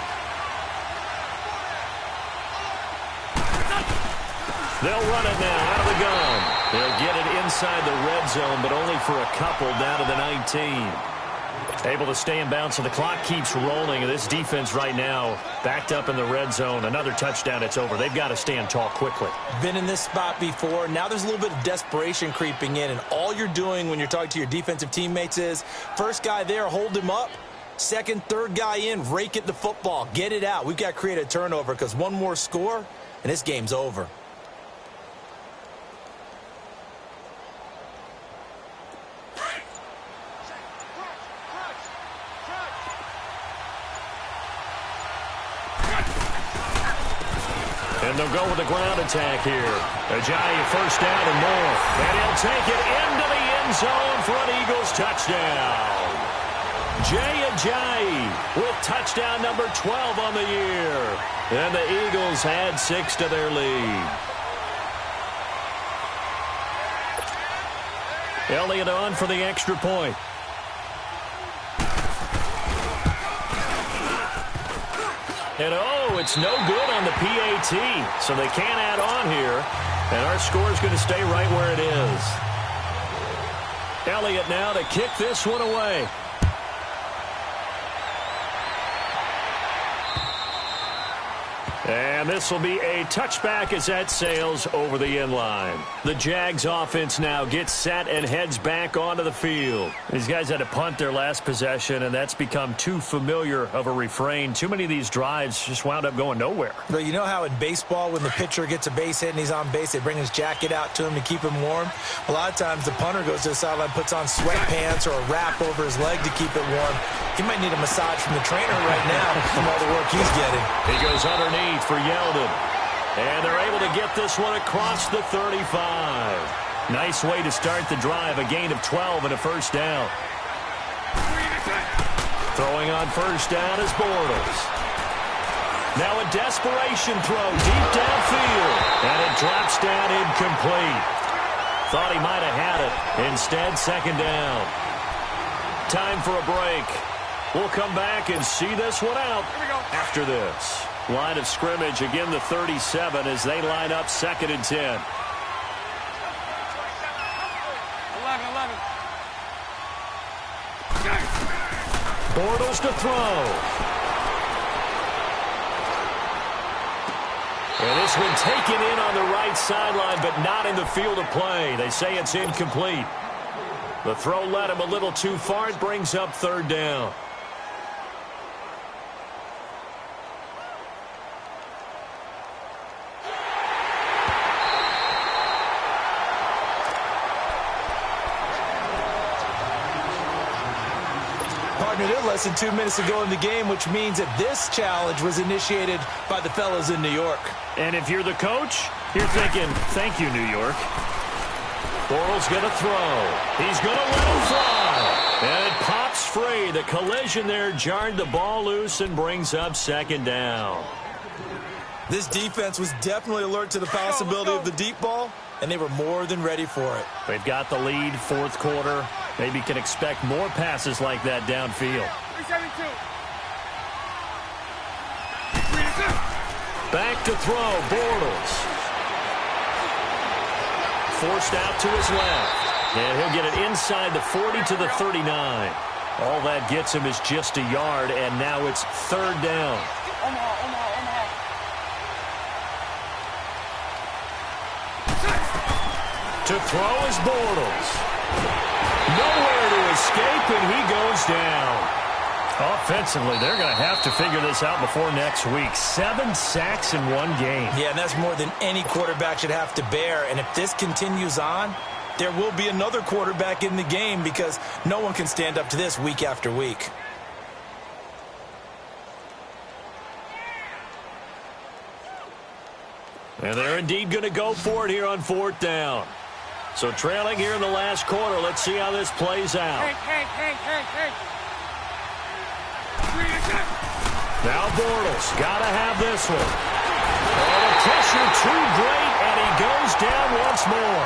They'll run it now out of the gun. They'll get it inside the red zone, but only for a couple down to the 19. Able to stay in bounds, so the clock keeps rolling. And this defense right now backed up in the red zone. Another touchdown, it's over. They've got to stand tall quickly. Been in this spot before. Now there's a little bit of desperation creeping in, and all you're doing when you're talking to your defensive teammates is first guy there, hold him up. Second, third guy in, rake at the football. Get it out. We've got to create a turnover because one more score, and this game's over. And they'll go with the ground attack here. Ajayi first down and more. And he'll take it into the end zone for an Eagles touchdown. Jay Ajayi with touchdown number 12 on the year. And the Eagles add 6 to their lead. Elliott on for the extra point. And it's no good on the PAT, so they can't add on here. And our score is going to stay right where it is. Elliott now to kick this one away. And this will be a touchback as that sails over the end line. The Jags offense now gets set and heads back onto the field. These guys had to punt their last possession, and that's become too familiar of a refrain. Too many of these drives just wound up going nowhere. But you know how in baseball when the pitcher gets a base hit and he's on base, they bring his jacket out to him to keep him warm? A lot of times the punter goes to the sideline, puts on sweatpants or a wrap over his leg to keep it warm. He might need a massage from the trainer right now from all the work he's getting. He goes underneath for Yeldon. And they're able to get this one across the 35. Nice way to start the drive. A gain of 12 and a first down. Throwing on first down is Bortles. Now a desperation throw deep downfield. And it drops down incomplete. Thought he might have had it. Instead, second down. Time for a break. We'll come back and see this one out after this. Line of scrimmage, again the 37 as they line up 2nd and 10. 11. Bortles to throw. And this one taken in on the right sideline, but not in the field of play. They say it's incomplete. The throw led him a little too far. It brings up 3rd down. They're less than 2 minutes to go in the game, which means that this challenge was initiated by the fellas in New York. And if you're the coach, you're thinking, thank you, New York. Bortles going to throw. He's going to let him fly. And it pops free. The collision there jarred the ball loose and brings up 2nd down. This defense was definitely alert to the possibility of the deep ball, and they were more than ready for it. They've got the lead, 4th quarter. Maybe can expect more passes like that downfield. 372. Back to throw, Bortles. Forced out to his left. And he'll get it inside the 40 to the 39. All that gets him is just a yard, and now it's 3rd down. To throw is Bortles. Nowhere to escape, and he goes down. Offensively, they're going to have to figure this out before next week. 7 sacks in one game. Yeah, and that's more than any quarterback should have to bear. And if this continues on, there will be another quarterback in the game because no one can stand up to this week after week. And they're indeed going to go for it here on 4th down. So trailing here in the last quarter. Let's see how this plays out. Hey. Now Bortles got to have this one. Oh, the pressure too great, and he goes down once more.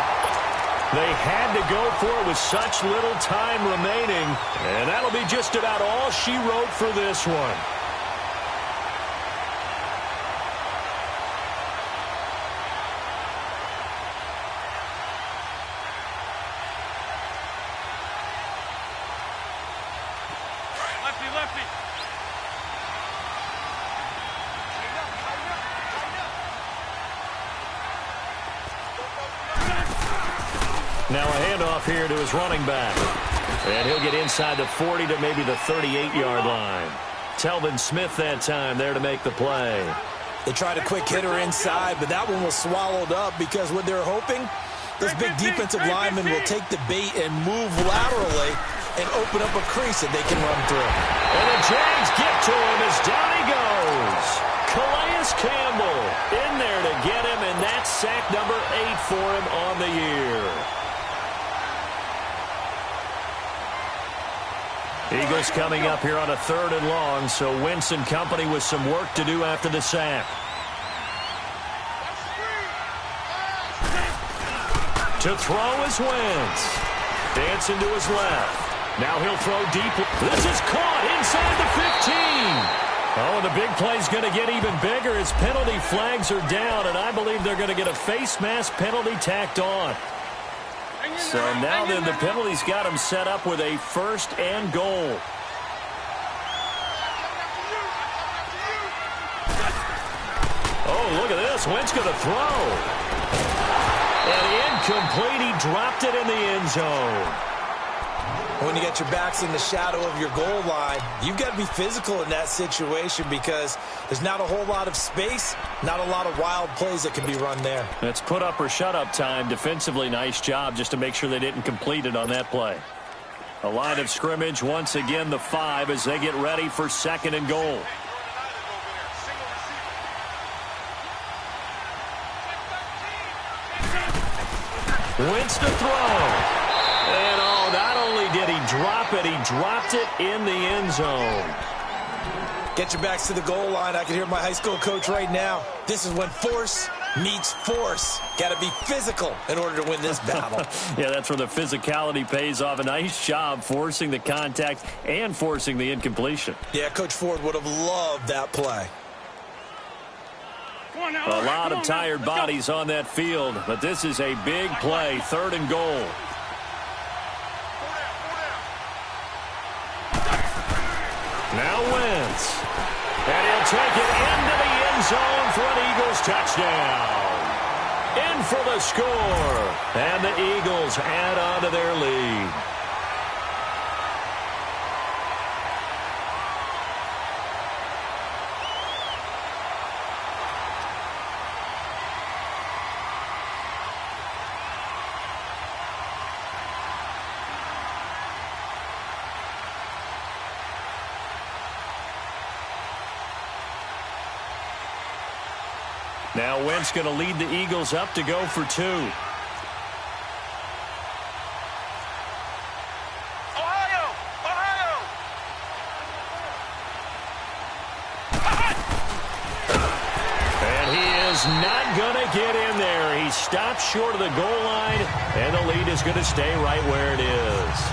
They had to go for it with such little time remaining, and that'll be just about all she wrote for this one. Lefty. Now a handoff here to his running back. And he'll get inside the 40 to maybe the 38-yard line. Telvin Smith that time there to make the play. They tried a quick hitter inside, but that one was swallowed up because what they're hoping, this big defensive lineman will take the bait and move laterally and open up a crease that they can run through. And the Jags get to him as down he goes. Calais Campbell in there to get him, and that's sack number 8 for him on the year. Eagles coming up here on a 3rd and long, so Wentz and company with some work to do after the sack. To throw is Wentz. Dancing to his left. Now he'll throw deep. This is caught inside the 15. Oh, and the big play's going to get even bigger as penalty flags are down, and I believe they're going to get a face mask penalty tacked on. So now then the penalty's got him set up with a 1st and goal. look at this. Wentz going to throw. And incomplete. He dropped it in the end zone. When you get your backs in the shadow of your goal line, you've got to be physical in that situation because there's not a whole lot of space, not a lot of wild plays that can be run there. It's put up or shut up time. Defensively, nice job just to make sure they didn't complete it on that play. A line of scrimmage, once again the 5 as they get ready for 2nd and goal. Wentz to throw. And not only did he drop it, he dropped it in the end zone. Get your backs to the goal line. I can hear my high school coach right now. This is when force meets force. Got to be physical in order to win this battle. Yeah, that's where the physicality pays off. A nice job forcing the contact and forcing the incompletion. Yeah, Coach Ford would have loved that play. A lot of tired bodies on that field, but this is a big play, 3rd and goal. Now Wentz. And he'll take it into the end zone for an Eagles touchdown. In for the score. And the Eagles add on to their lead. Now Wentz going to lead the Eagles up to go for 2. And he is not going to get in there. He stopped short of the goal line, and the lead is going to stay right where it is.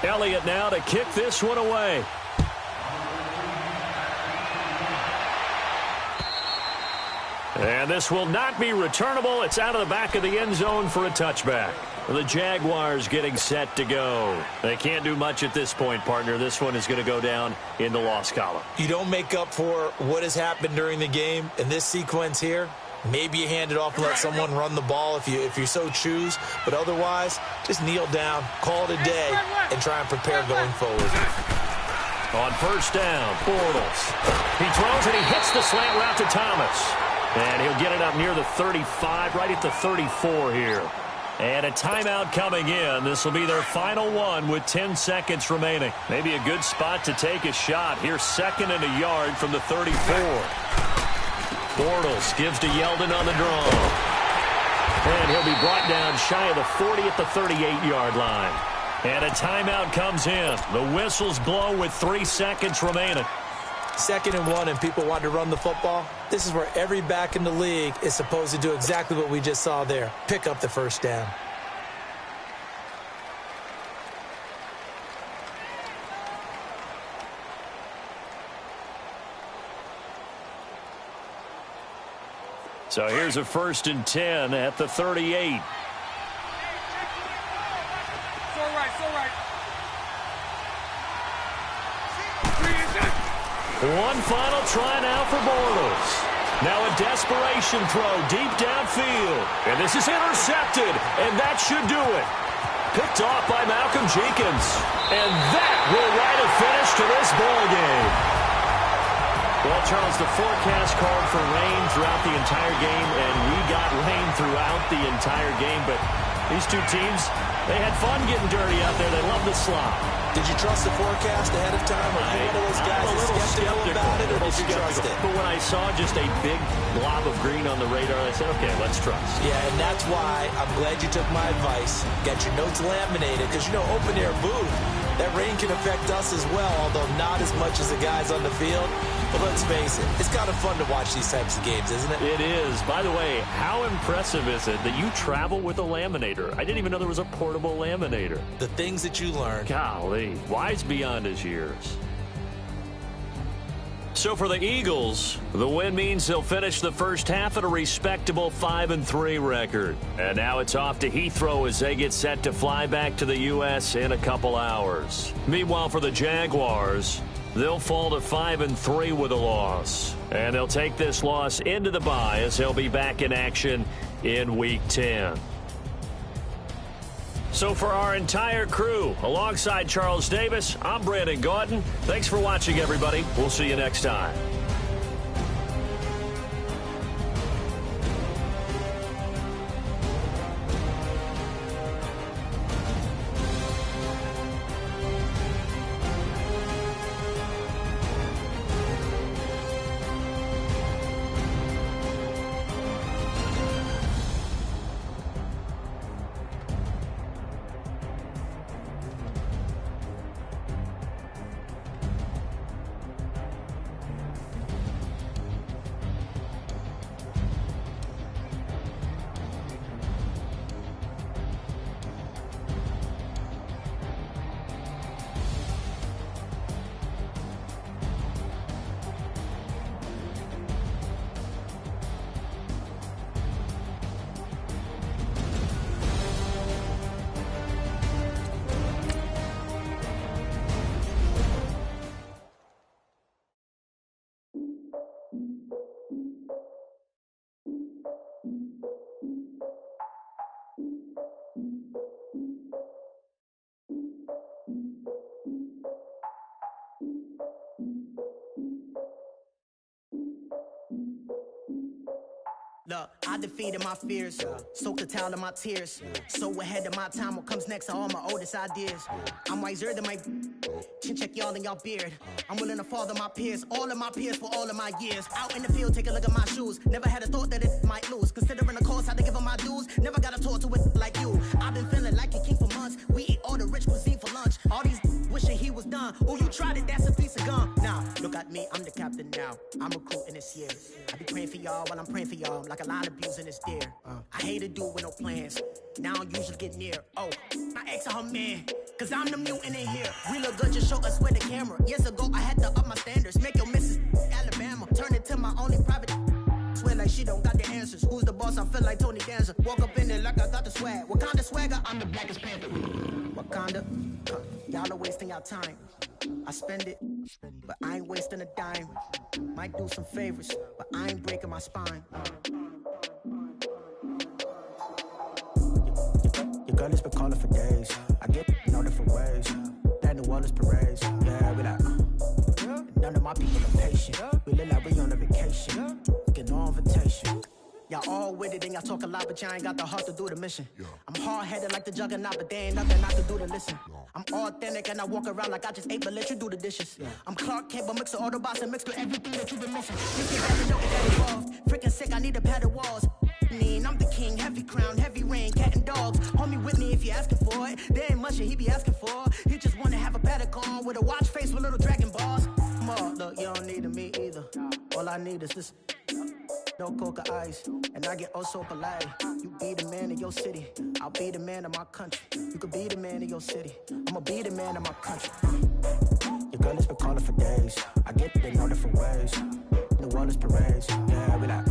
Elliott now to kick this one away. And this will not be returnable. It's out of the back of the end zone for a touchback. The Jaguars getting set to go. They can't do much at this point, partner. This one is going to go down in the loss column. You don't make up for what has happened during the game in this sequence here. Maybe you hand it off and let someone run the ball if you so choose. But otherwise, just kneel down, call it a day, and try and prepare going forward. On 1st down, Bortles. He throws and he hits the slant route to Thomas. And he'll get it up near the 35, right at the 34 here. And a timeout coming in. This will be their final one with 10 seconds remaining. Maybe a good spot to take a shot. Here's 2nd and a yard from the 34. Bortles gives to Yeldon on the draw. And he'll be brought down shy of the 40 at the 38-yard line. And a timeout comes in. The whistles blow with 3 seconds remaining. 2nd and 1 and people want to run the football. This is where every back in the league is supposed to do exactly what we just saw there. Pick up the 1st down. So here's a 1st and 10 at the 38. One final try now for Bortles. Now a desperation throw deep downfield. And this is intercepted, and that should do it. Picked off by Malcolm Jenkins. And that will write a finish to this ball game. Well, Charles, the forecast called for rain throughout the entire game, and we got rain throughout the entire game. But these two teams, they had fun getting dirty out there. They love the slop. Did you trust the forecast ahead of time? Are you one of those guys that's skeptical about it, or did you trust it? But when I saw just a big blob of green on the radar, I said, okay, let's trust. Yeah, and that's why I'm glad you took my advice. Get your notes laminated, because, you know, open-air booth, that rain can affect us as well, although not as much as the guys on the field. But let's face it, it's kind of fun to watch these types of games, isn't it? It is. By the way, how impressive is it that you travel with a laminator? I didn't even know there was a portable laminator. The things that you learn. Golly, wise beyond his years. So for the Eagles, the win means they'll finish the first half at a respectable 5-3 record. And now it's off to Heathrow as they get set to fly back to the U.S. in a couple hours. Meanwhile, for the Jaguars, they'll fall to 5-3 with a loss. And they'll take this loss into the bye as they'll be back in action in Week 10. So for our entire crew, alongside Charles Davis, I'm Brandon Gaudin. Thanks for watching, everybody. We'll see you next time. Look, I defeated my fears, soaked the towel in my tears. So ahead of my time, what comes next are all my oldest ideas. I'm wiser than my chin check y'all in y'all beard. I'm willing to father my peers, all of my peers for all of my years. Out in the field, take a look at my shoes. Never had a thought that it might lose. Considering the cost, I had to give them my dues. Never got a talk to it like you. I've been feeling like a king for months. We eat all the rich cuisine for lunch. All these wishing he was done. Oh, you tried it, that's a piece of gum. Now, look at me, I'm the captain now. I'm recruiting this year. I be praying for y'all while I'm praying for y'all. Like a lot of abusing this deer. I hate to do it with no plans. Now I usually get near. Oh, my ex and her man. Cause I'm the mutant in here. We look good, just show us where the camera. Years ago, I had to up my standards. Make your missus Alabama. Turn it to my only private. Swear like she don't got the answers. Who's the boss? I feel like Tony Danza. Walk up in there like I got the swag. What kind of swagger? I'm the blackest panther. Wakanda. Y'all are wasting your time. I spend it, but I ain't wasting a dime. Might do some favors, but I ain't breaking my spine. Your girl has been calling for days. I get in all different ways. That New Orleans parades. Yeah, we like, none of my people are patient. We look like we on a vacation. Get no invitation. Y'all all with it and y'all talk a lot, but y'all ain't got the heart to do the mission. I'm hard-headed like the juggernaut, but there ain't nothing I can do to listen. I'm authentic and I walk around like I just ate, but let you do the dishes. I'm Clark Kent, but mix the Autobots and mix with everything that you've been missing. You can never know that involved. Freaking sick, I need a pad of walls. I'm the king, heavy crown, heavy rain, cat and dogs. Homie with me if you asking for it. There ain't much that he be asking for. He just wanna have a paddock on with a watch face with little dragon balls. More, look, you don't need me either. All I need is this. No coca ice, and I get oh so polite. You be the man of your city, I'll be the man of my country. You could be the man of your city, I'ma be the man of my country. Your girl has been calling for days. I get it in all different ways. New Orleans parades, yeah, we like.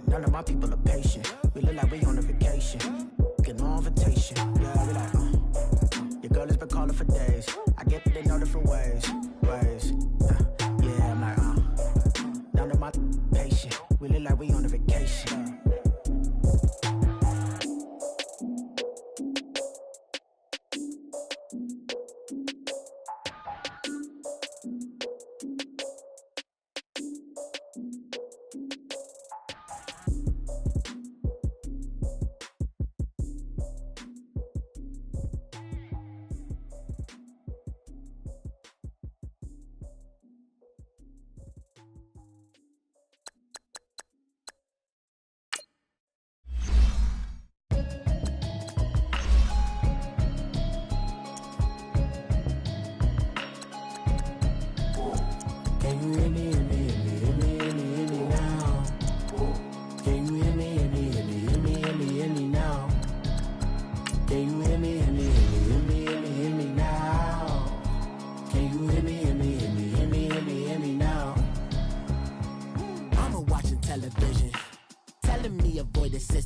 None of my people are patient. We look like we on a vacation. Get no invitation, yeah, we like. Your girl has been calling for days. I get it in all different ways. Yeah, I'm like, none of my patient. We look like we on a vacation.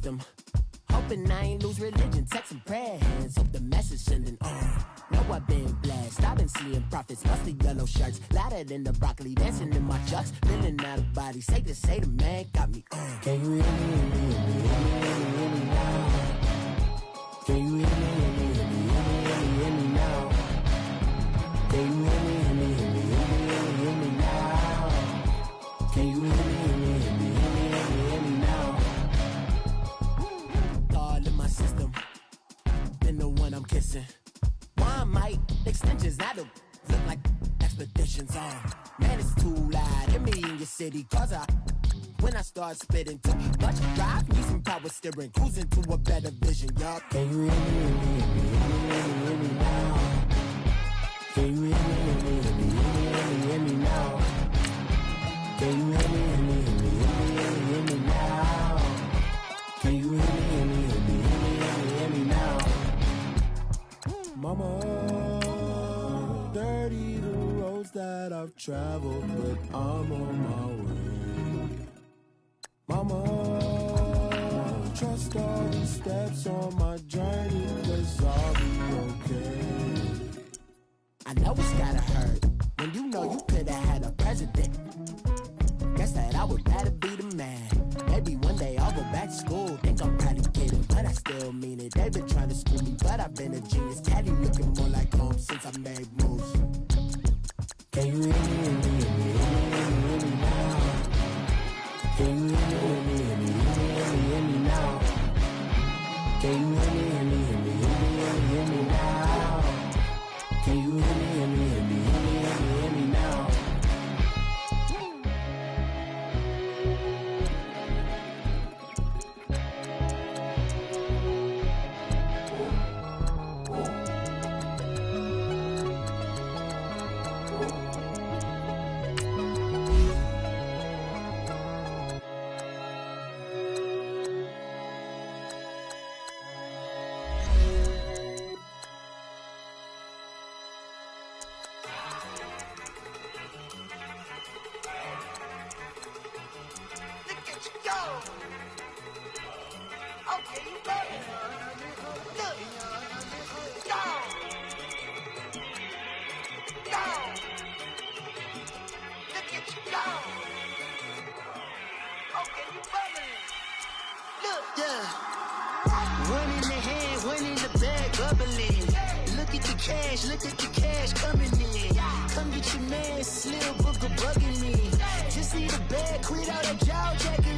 system. Hoping I ain't lose religion, text some prayer hands, hope the message sending on. Know I've been blessed, I've been seeing prophets, musty yellow shirts, louder than the broccoli, dancing in my chucks, feeling out of body, say the man got me on. Can you hear me, hear me now? Can you hear me, hear me now? Can you hear me, hear me now? Can you hear me, hear me now? All in my system, been the one I'm kissing. Why might extensions now look like expeditions on? Man, it's too loud. Hear me in your city, cause when I start spitting too much drive, need some power steering, cruising to a better vision, y'all. Can you hear me, hear me now? Can you hear me now? Can you hear me, hear me now? Can you hear me now? Mama, dirty the roads that I've traveled, but I'm on my way. Mama, trust all the steps on my journey, 'cause I'll be okay. I know it's gotta hurt when you know you could've had a president. Guess that I would rather be the man. Maybe one day I'll go back to school. Think I'm probably kidding, but I still mean it. They've been trying to school me, but I've been a genius. Caddy looking more like home since I made moves. Can you hear me now? Can you hear me now? Can you hear me now? Can you hear me now? Look at the cash coming in. Come get your man, Slim Booker bugging me. Just need a bag, quit out that jaw jacket.